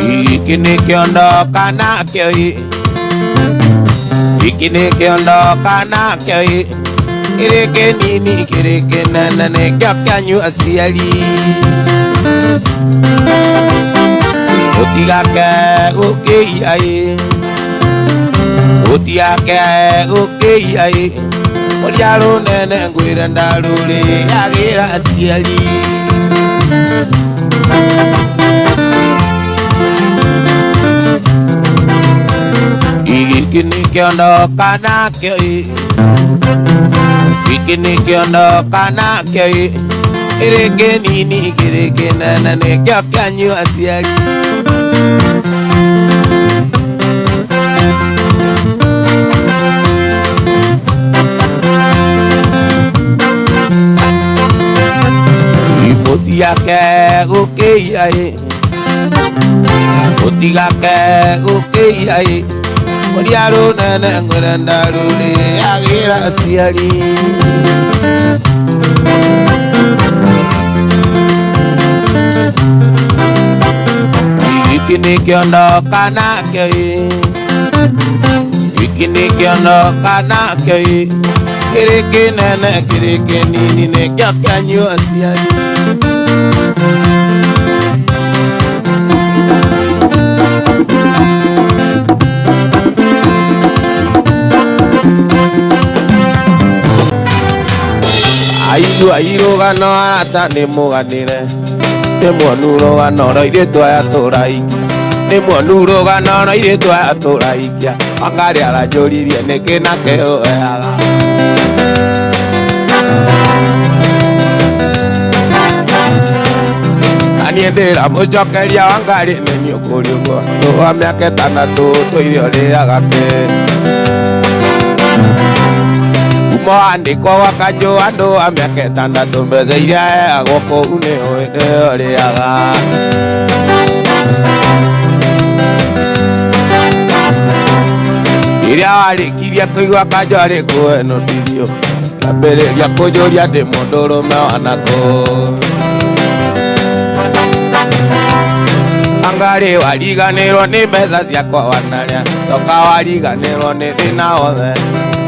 Gĩkĩ nĩkĩo ndoka nakĩo Gĩkĩ nĩkĩo ndoka nakĩo Kĩrĩ kĩnini kĩrĩ kĩnene nĩkĩo kĩanyu aciari Ũtigake gũkĩia Ũtigake gũkĩia Ũrĩa rũnene ngwĩre ndarũrĩagĩra aciari Gĩkĩ nĩkĩo ndoka nakĩo Gĩkĩ nĩkĩo ndoka nakĩo Kĩrĩ kĩnini kĩrĩ kĩnene nĩkĩo kĩanyu aciari Ũtigake gũkĩia Ũtigake gũkĩia Ũrĩa rũnene ngwĩre ndarũrĩagĩra aciari Gĩkĩ nĩkĩo ndoka nakĩo Gĩkĩ nĩkĩo ndoka nakĩo Kĩrĩ kĩnene kĩrĩ kĩnini nĩkĩo kĩanyu aciari Aigua irũgano arata nĩmũganĩre Nĩmuonu rũgano rwa airĩtu aya tũraikia Nĩmuonu rũgano rwa airĩtu aya tũraikia Wangari aranjũririe nĩkĩ nake ũheaga Naniĩ ndĩramũcokeria Wangari nĩniĩ ũkũria ũguo Tũwa mĩaka ĩtandatũ tũire ũrĩaga kĩ Mwandĩko wa kanjũ andũ a mĩaka ĩtandatũ mbeca iria heagwo kũu nĩyo ũrĩaga iria warikirie kuigua kanjori kuenotithio ngambiriria kunjuria ndi mundurume wanako angari wariganirwo ni mbeca ciakwa wanaria toka wariganirwo ni thina wothe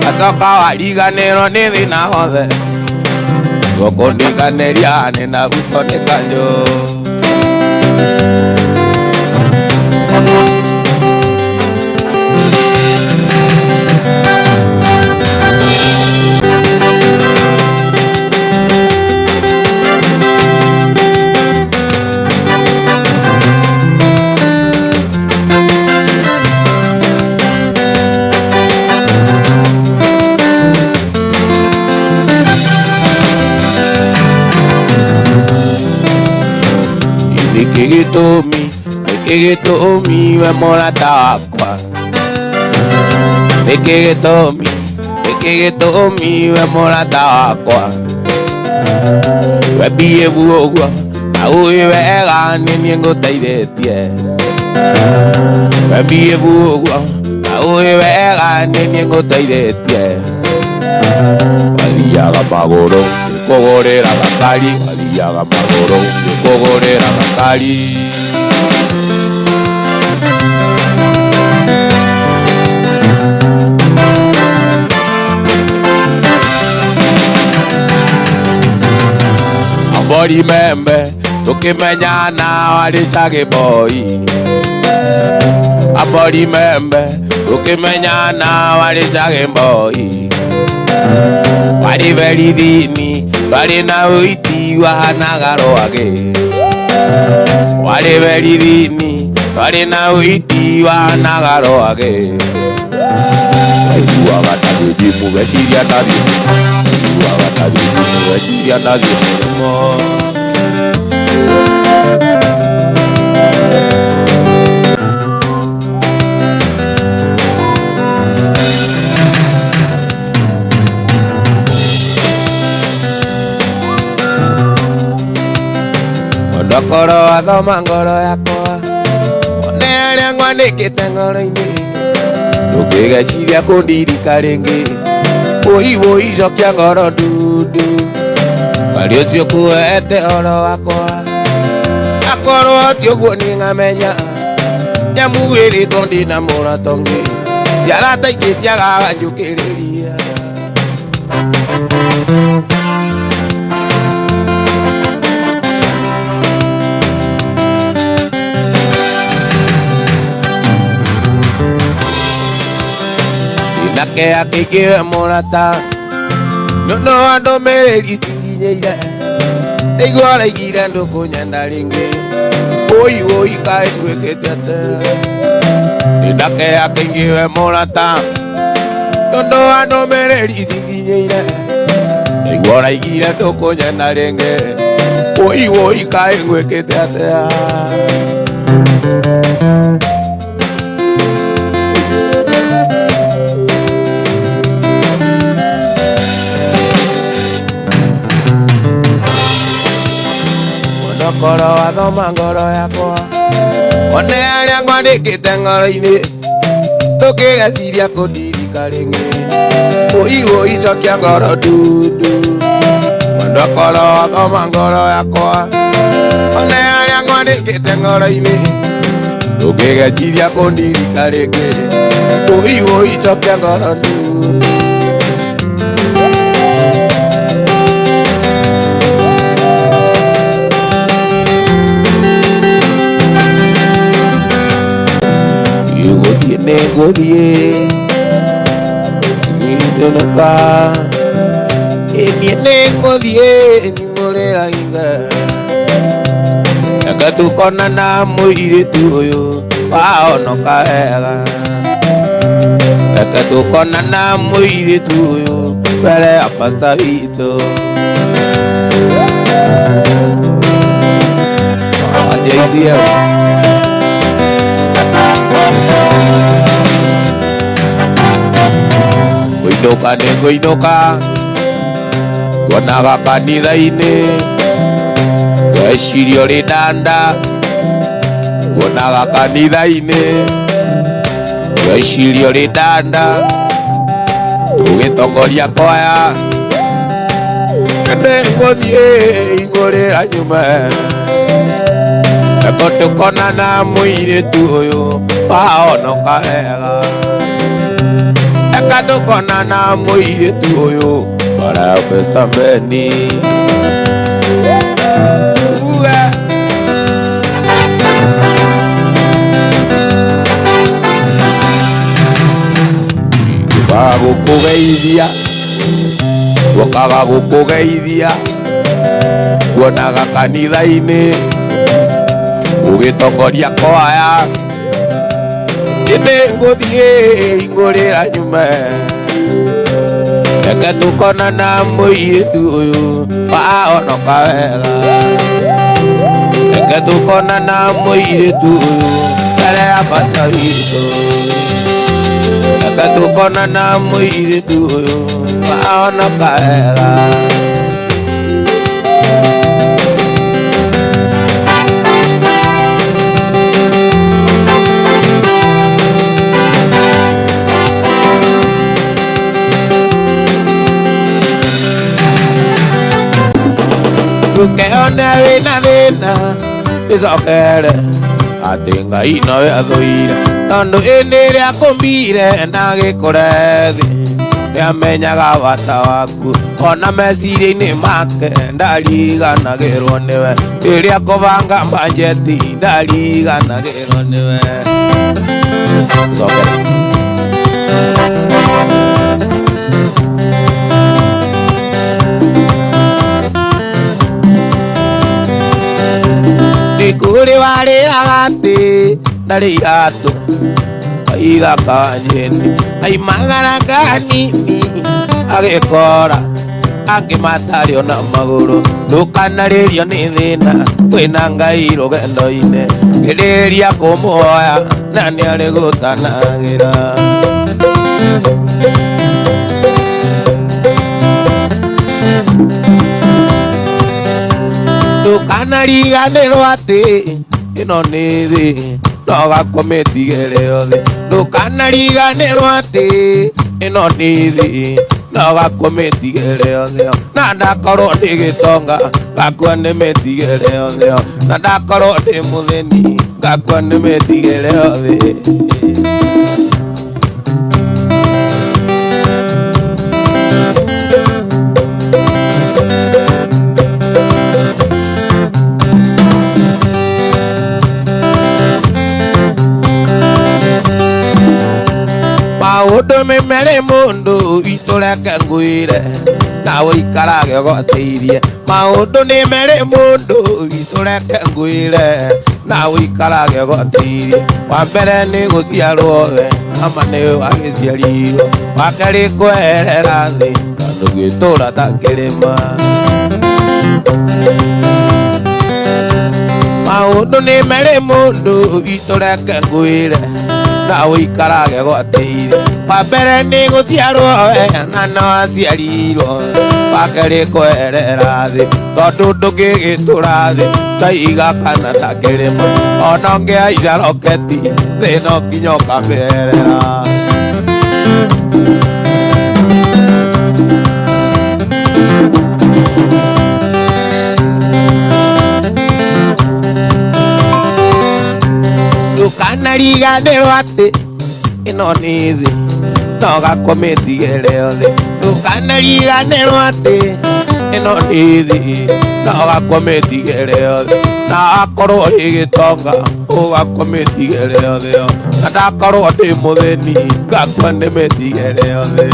atoka wariganirwo ni thina wothe gukundiganiria ni na guto ni kanjo Nikigitumi we murata wakwa Nikigitumi we murata wakwa we bievu uguo na ui wega nini nguteithitie we bievu uguo na ui wega nini nguteithitie wathiaga maguru kugurira gakari wathiaga maguru kugurira gakari Ambori membe tukimenyana warisage boy Ambori membe tukimenyana warisage boy Wari very dini wari na uiti wahanaga rwage Wari very dini wari na uiti wahanaga rwage Waigua gatathi mugeciria nathi Waigua gatathi mugeciria nathi Ndokoro athoma ngoro yakwa one aria ngwandikite ngoro-ini ndungigeciria kundirika ringi woi cokia ngoro ndundu kari ucio kuhete oro wakwa akorwo ti uguo ni ngamenya nyamugiritwo ndina muratongi ciarataingĩtie agaganjũkĩrĩria Nake akigiwe murata no andũmĩrĩri cinginyĩire nĩguo araigire ndũkũnyenda rĩngĩ woi kaĩ gwĩkĩte atĩa nake akigiwe murata no andũmĩrĩri cinginyĩire nĩguo araigire ndũkũnyenda rĩngĩ woi kaĩ gwĩkĩte atĩa Ndokoro athoma ngoro yakwa one aria ngwandikite ngoro-ini ndũkĩgeciria kũndirika rĩngĩ woi cokia ngoro ndundu ndokoro athoma ngoro yakwa one aria ngwandikite ngoro-ini ndũkĩgeciria kũndirika rĩngĩ woi cokia ngoro ndundu Negothie Nidonaka Negothie Nimorera inga Nakatukona na muiritu uyu Waonoka ega Nakatukona na muiritu uyu Mbele ya pasta wito JCM Guinoka ni guinoka Guonaga kanitha-ini Gweciria uri ndanda Guonaga kanitha-ini Gaicirio ridanda ugitongoria kwaya kende ngothie igurira nyuma eko tukona na muiritu uyu wahonoka wega eka tukona na muiritu uyu bara Mr. Benny gukugeithia gukaga gukugeithia kuonaga kanitha-ini ugitongoria kwaya indi nguthie ingurira nyume reke tukona na muiritu uyu wahonoka wega reke tukona na muiritu uyu mbere ya bata witũ reke tukona na muiritu uyu wahonoka wega Ukeone wina thina icokere ati Ngai nowe athũire tondu indi iria akumbire na gikure thi niamenyaga bata waku ona meciria-ini make ndariganagirwo niwe riria kubanga banjeti ndariganagirwo niwe icokere Nikuri wariraga ati ndari iratu ithaka njeni aimagara kanini agikora angimatari ona maguru ndukanaririo ni thina kwina Ngai rugendo-ini ngiriria kumuhoya na niari gutanagira ndukanariganirwo ati ino ni thi nogakometigere yothe ndukanariganirwo ati ino ni thi nogakometigere yothe na ndakorwo ndi gitonga ngakua ni metigere yothe na ndakorwo ndi mutheni ngakua ni metigere yothe maundu mimere mundu itureke ngwire nawe ikarage goteirie maundu ni mere mundu itureke ngwire nawe ikarage goteirie wa mbere ni guciarwo we ama ni wagiciarirwo wa keri kwerera thi tondu gitura ta kirima maundu ni mere mundu itureke ngwire nawe ikarage goteirie wa mbere ni guciarwo we na no waciarirwo wa keri kwerera thi tondu ndungigitura thi taiga kana ta kirima ona ungiaica roketi thi no nginya ukamierera ndukanariganirwo ati ino ni thi nogakometigere yothe ndukanariganirwo ati ino ni thi nogakometigere yothe na akorwo ri gitonga ugakometigere yothe na ndakorwo ndi mutheni ngakua ni metigere yothe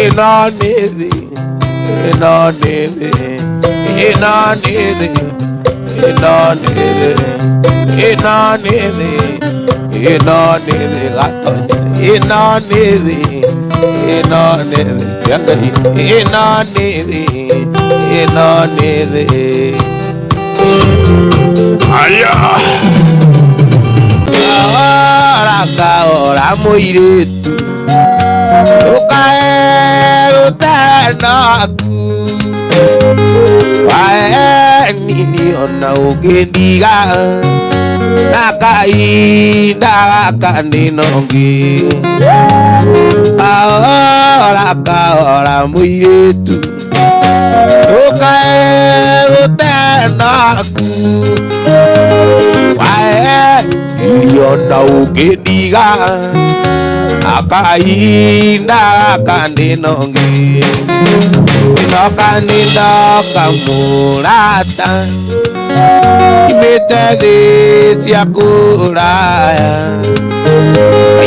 ino ni thi ino ni thi ino ni thi ino ni thi ino ni thi ino ni thi gatonya ino ni thi ino ni thi yangai ino ni thi ino ni thi aya ora muiritu ukae utanaku wae nini ona ugendiga nakainda kaninongi ahora kahora muiritu ukae gutenaku wae iliona ukiniga akainda kaninongi inokanina kamurata imetedi ciakuraya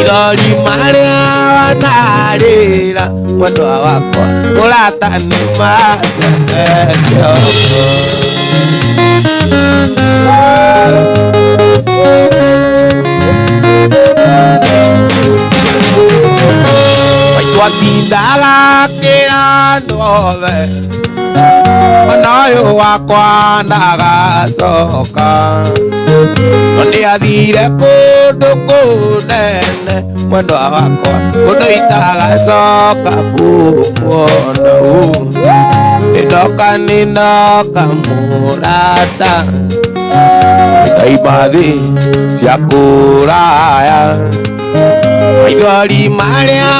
irori maria wanarira mwendwa wakwa murata ni macenekio watindaga kirandothe ona uyu wakwa ndagacoka no ni athire kundu kunene mwendwa wakwa kundu itagacoka kumuona ninoka murata ndaibathi cia kuraya maithori maria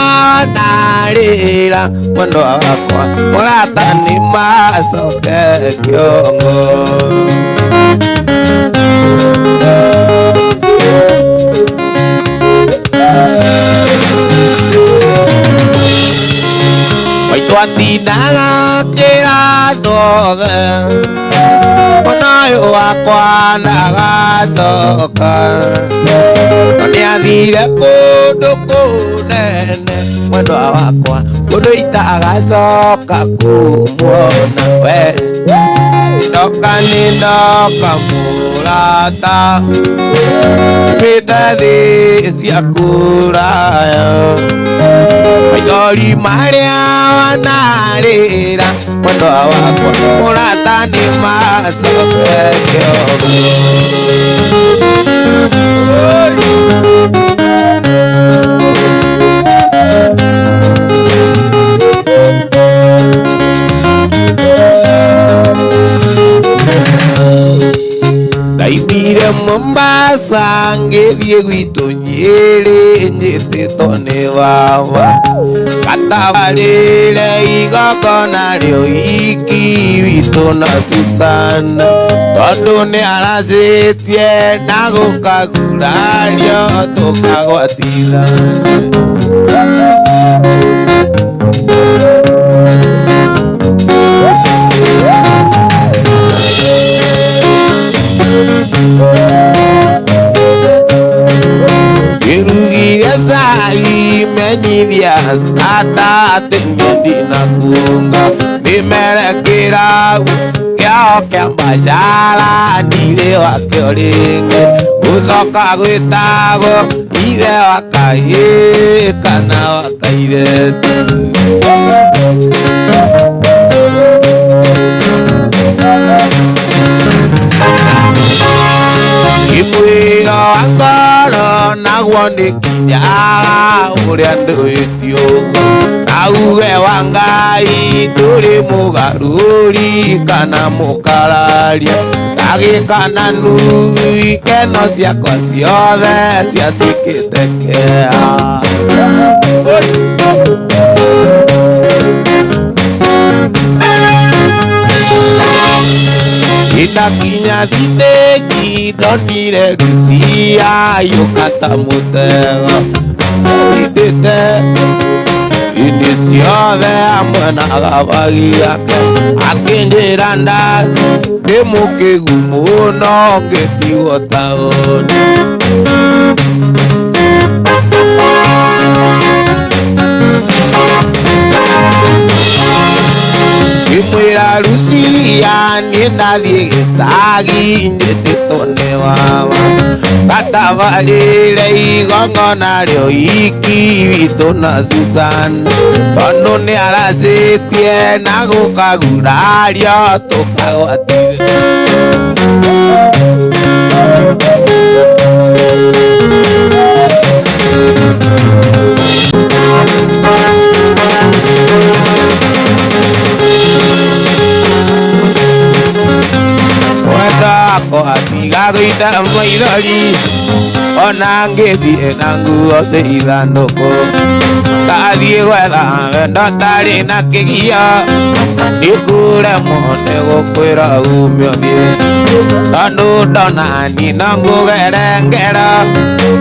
narira mwendwa wakwa murata ni macoke kiongo waitwatindaga kirandothe ona uyu wakwa ndagacoka no ni athire kundu kunene mwendwa wakwa kundu itagacoka kumuona we ninoka murata mitethi cia kuraya maithori maria wanarira mwendwa wakwa murata ni macoke kiongo ndaimire Mombasa ngithie gwitu Nyeri nyititwo ni baba gatabarire igongona rio iki witu na Susana tondu ni aracitie na gukagurario tukagwatithania irugire cai menyithia tata ati ndina kunga nimerekira kiao kia mbacara nire wakio ringi gucoka gwitagwo ithe wa kahii kana wa kairitu imwiro wa ngoro naguo ndikinyaga uria nduitio nauge wa Ngai nduri mugaruri kana mukararia ndagikana nuthu ikeno ciakwa ciothe ciatikite kea inakinya thitĩki ndonire Rucia yũkata mũtego ithĩte ini ciothe hamwe na gabagi gake akĩnjĩra ndĩ mũkĩgu mũno ngĩtigwo taũni ngĩmwĩra Rucia niĩ ndathiĩ gĩcagi njĩtĩtwo nĩ baba gatabarĩre igongona rĩo iki witũ na Susana tondũ nĩ aracĩtie na gũkagurario tũkagwatithio mwenda wakwa atiga gũitwo ita maithori ona ngĩthiĩ na nguo cia ithandũkũ ngathiĩ gwetha wendo tarĩ na kĩgio nĩngũremwo nĩ gũkwĩra umio thiĩ tondũ ndona ni no ngũgere ngero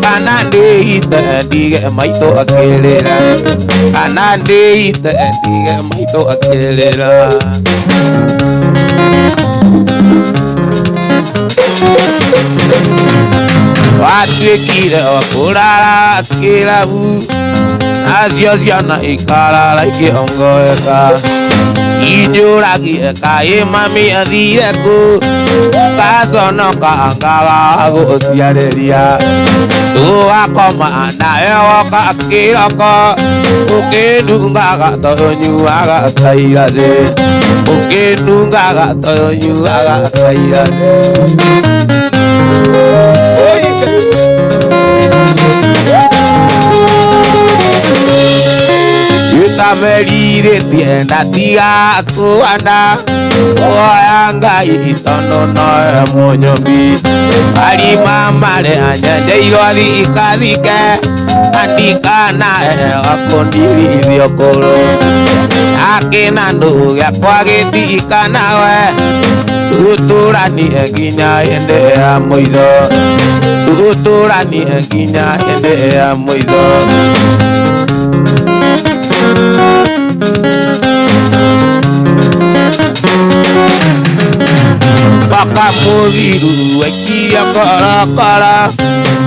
kana ndĩite ndige maitũ akĩrĩra kana ndĩite ndige maitũ akĩrĩra watuĩkire o kũrara kĩrabu nacio ciana ikarara ikĩongoeka inyũragie kaĩ mami athire kũ gaconoka ngaga gũciarĩria tũgakoma nawe woka kĩroko ũkĩnungaga tondũ nyuaga ta irathĩ ũkĩnungaga tondũ nyuaga ta irathĩ Itamerirĩtie ndatiga kũanda oya Ngai tondũ nowe mũnyũmbi marima marĩa nyenjeirwo thikathike andikana gakũndirithio kũrũ akĩna ndũ gĩakwa gĩtirikana we tũtũranie nginya hĩndĩ ya mũico tũtũranie nginya hĩndĩ ya mũico Paka mũthiru waikiria korakora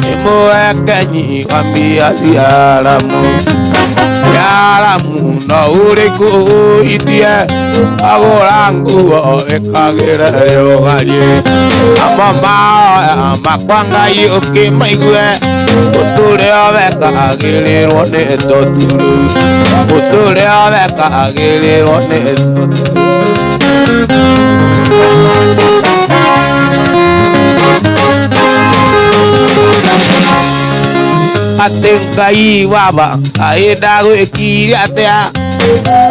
nĩmũekenyi wa mbiathi Aramu Aramu no ũrĩkũ ũitie agũra nguo ĩkagĩre rũgarĩ amo maoya makwa Ngai ũkĩmaigue ũtũrĩa wekagĩrĩrwo nĩ tũturu ũtũrĩa wekagĩrĩrwo nĩ tũturu atĩ Ngai waba kaĩ ndagwĩkire atĩa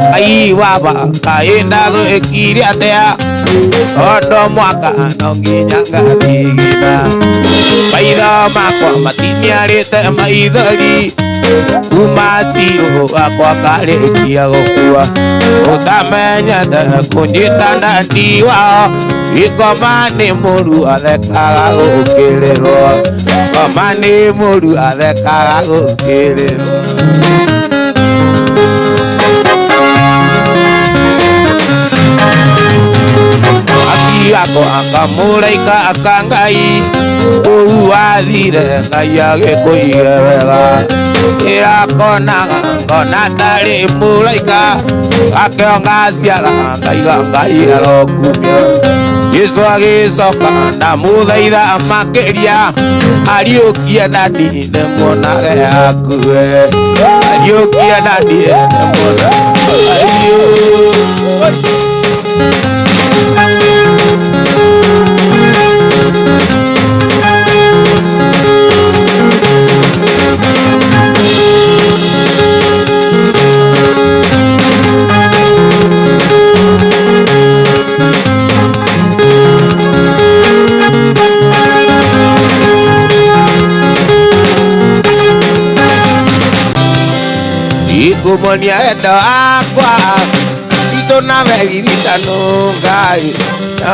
Ngai waba kaĩ ndagwĩkire atĩa ondo mwaka no nginya ngathigina maitho makwa matiniarĩte maithori kuma tirũ gakwa karĩkia gũkua ũtamenyete kũnyita ndandi wao ikoma nĩ mũru athekaga gũkĩrĩrwo ikoma nĩ mũru athekaga gũkĩrĩrwo akiyako akamũraika aka Ngai ũu wathire Ngai agĩkũige wega ĩrakonaga ngona tarĩ mũraika gakĩonga ciara ngaiga Ngai arokumia Yesu agĩcoka ndamũthaitha makĩria ariũkie ndandi nĩmuonage akue ariũkie ndandi nĩmuonage Ikumonia endo akwa ito na veririkano Ngai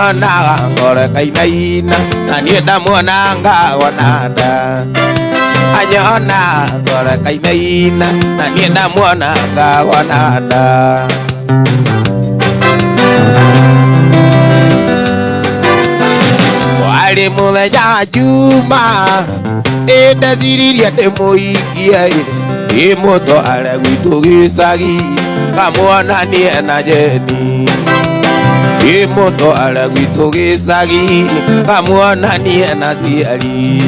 onaga ngore kainaina na niĩ ndamuonanga wonanda anyona ngore kainaina na niĩ ndamuonanga wonanda warĩ mũthenya Juma ndeciririe ndĩmũhikie mũtware gwitũ gĩcagi kamuonanie na Jeni mũtware gwitũ gĩcagi kamuonanie na ciari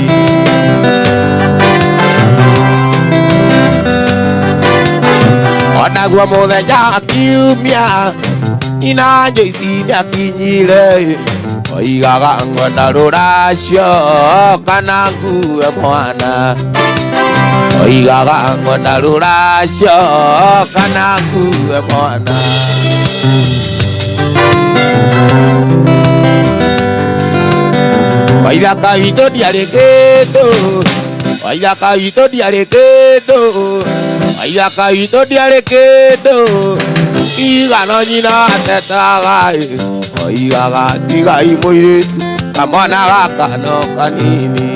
onaguo mũthenya kiumia ina Joyce nĩakinyire oigaga ngwenda rũracio kana ngue mwana oigaga ngwenda rũracio kana ngue mwana Waithaka witũ ndiarĩ kĩndũ, waithaka witũ ndiarĩ kĩndũ, waithaka witũ ndiarĩ kĩndũ. Igano nyina atetaga oigaga tigai mũirĩtu kamwana gaka no kanini,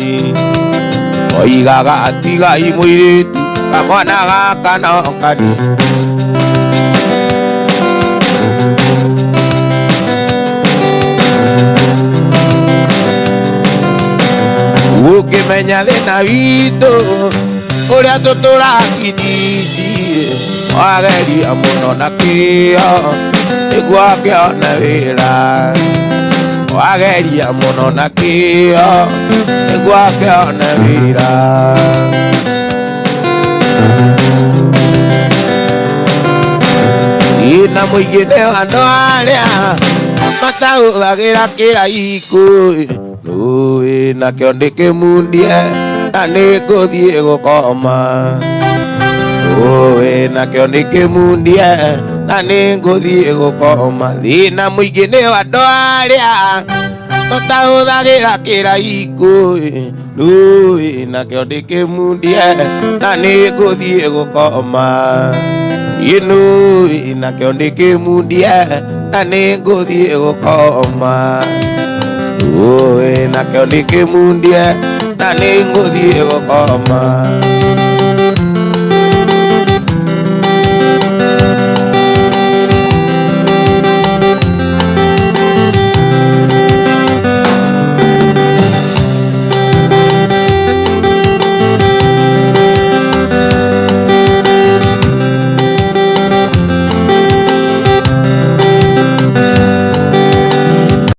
oigaga tigai mũirĩtu kamwana gaka no kanini. Ũkĩmenya thĩna witũ ũrĩa tũtũrakithĩtie, wageria mũno na kĩo nĩguo akĩone wĩra, wageria mũno na kĩo nĩguo akĩone wĩra. Thĩna mũingĩ nĩ wa andũ arĩa matahũthagĩra kĩraiko, nũĩ nakĩo ndĩkĩmundie na nĩngũthiĩ gũkoma, nũĩ nakĩo ndĩkĩmundie na nĩngũthiĩ gũkoma. Thĩna mũingĩ nĩ wa andũ arĩa matahũthagĩra kĩraiko, nũĩ nakĩo ndĩkĩmundie na nĩngũthiĩ gũkoma, nũĩ nakĩo ndĩkĩmundie na nĩngũthiĩ gũkoma, nũĩ nakĩo ndĩkĩmundie na nĩngũthiĩ gũkoma.